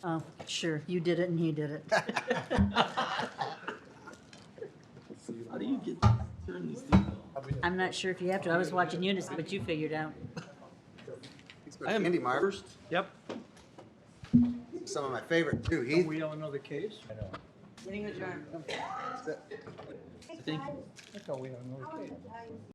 Oh, sure, you did it and he did it. How do you turn these things off? I'm not sure if you have to. I was watching Unison, but you figured out. I am Candy Mark. first. Yep. Some of my favorite too. Don't Heath. we all know the case? I know. Meeting adjourned. Thank you. I thought we all know the case.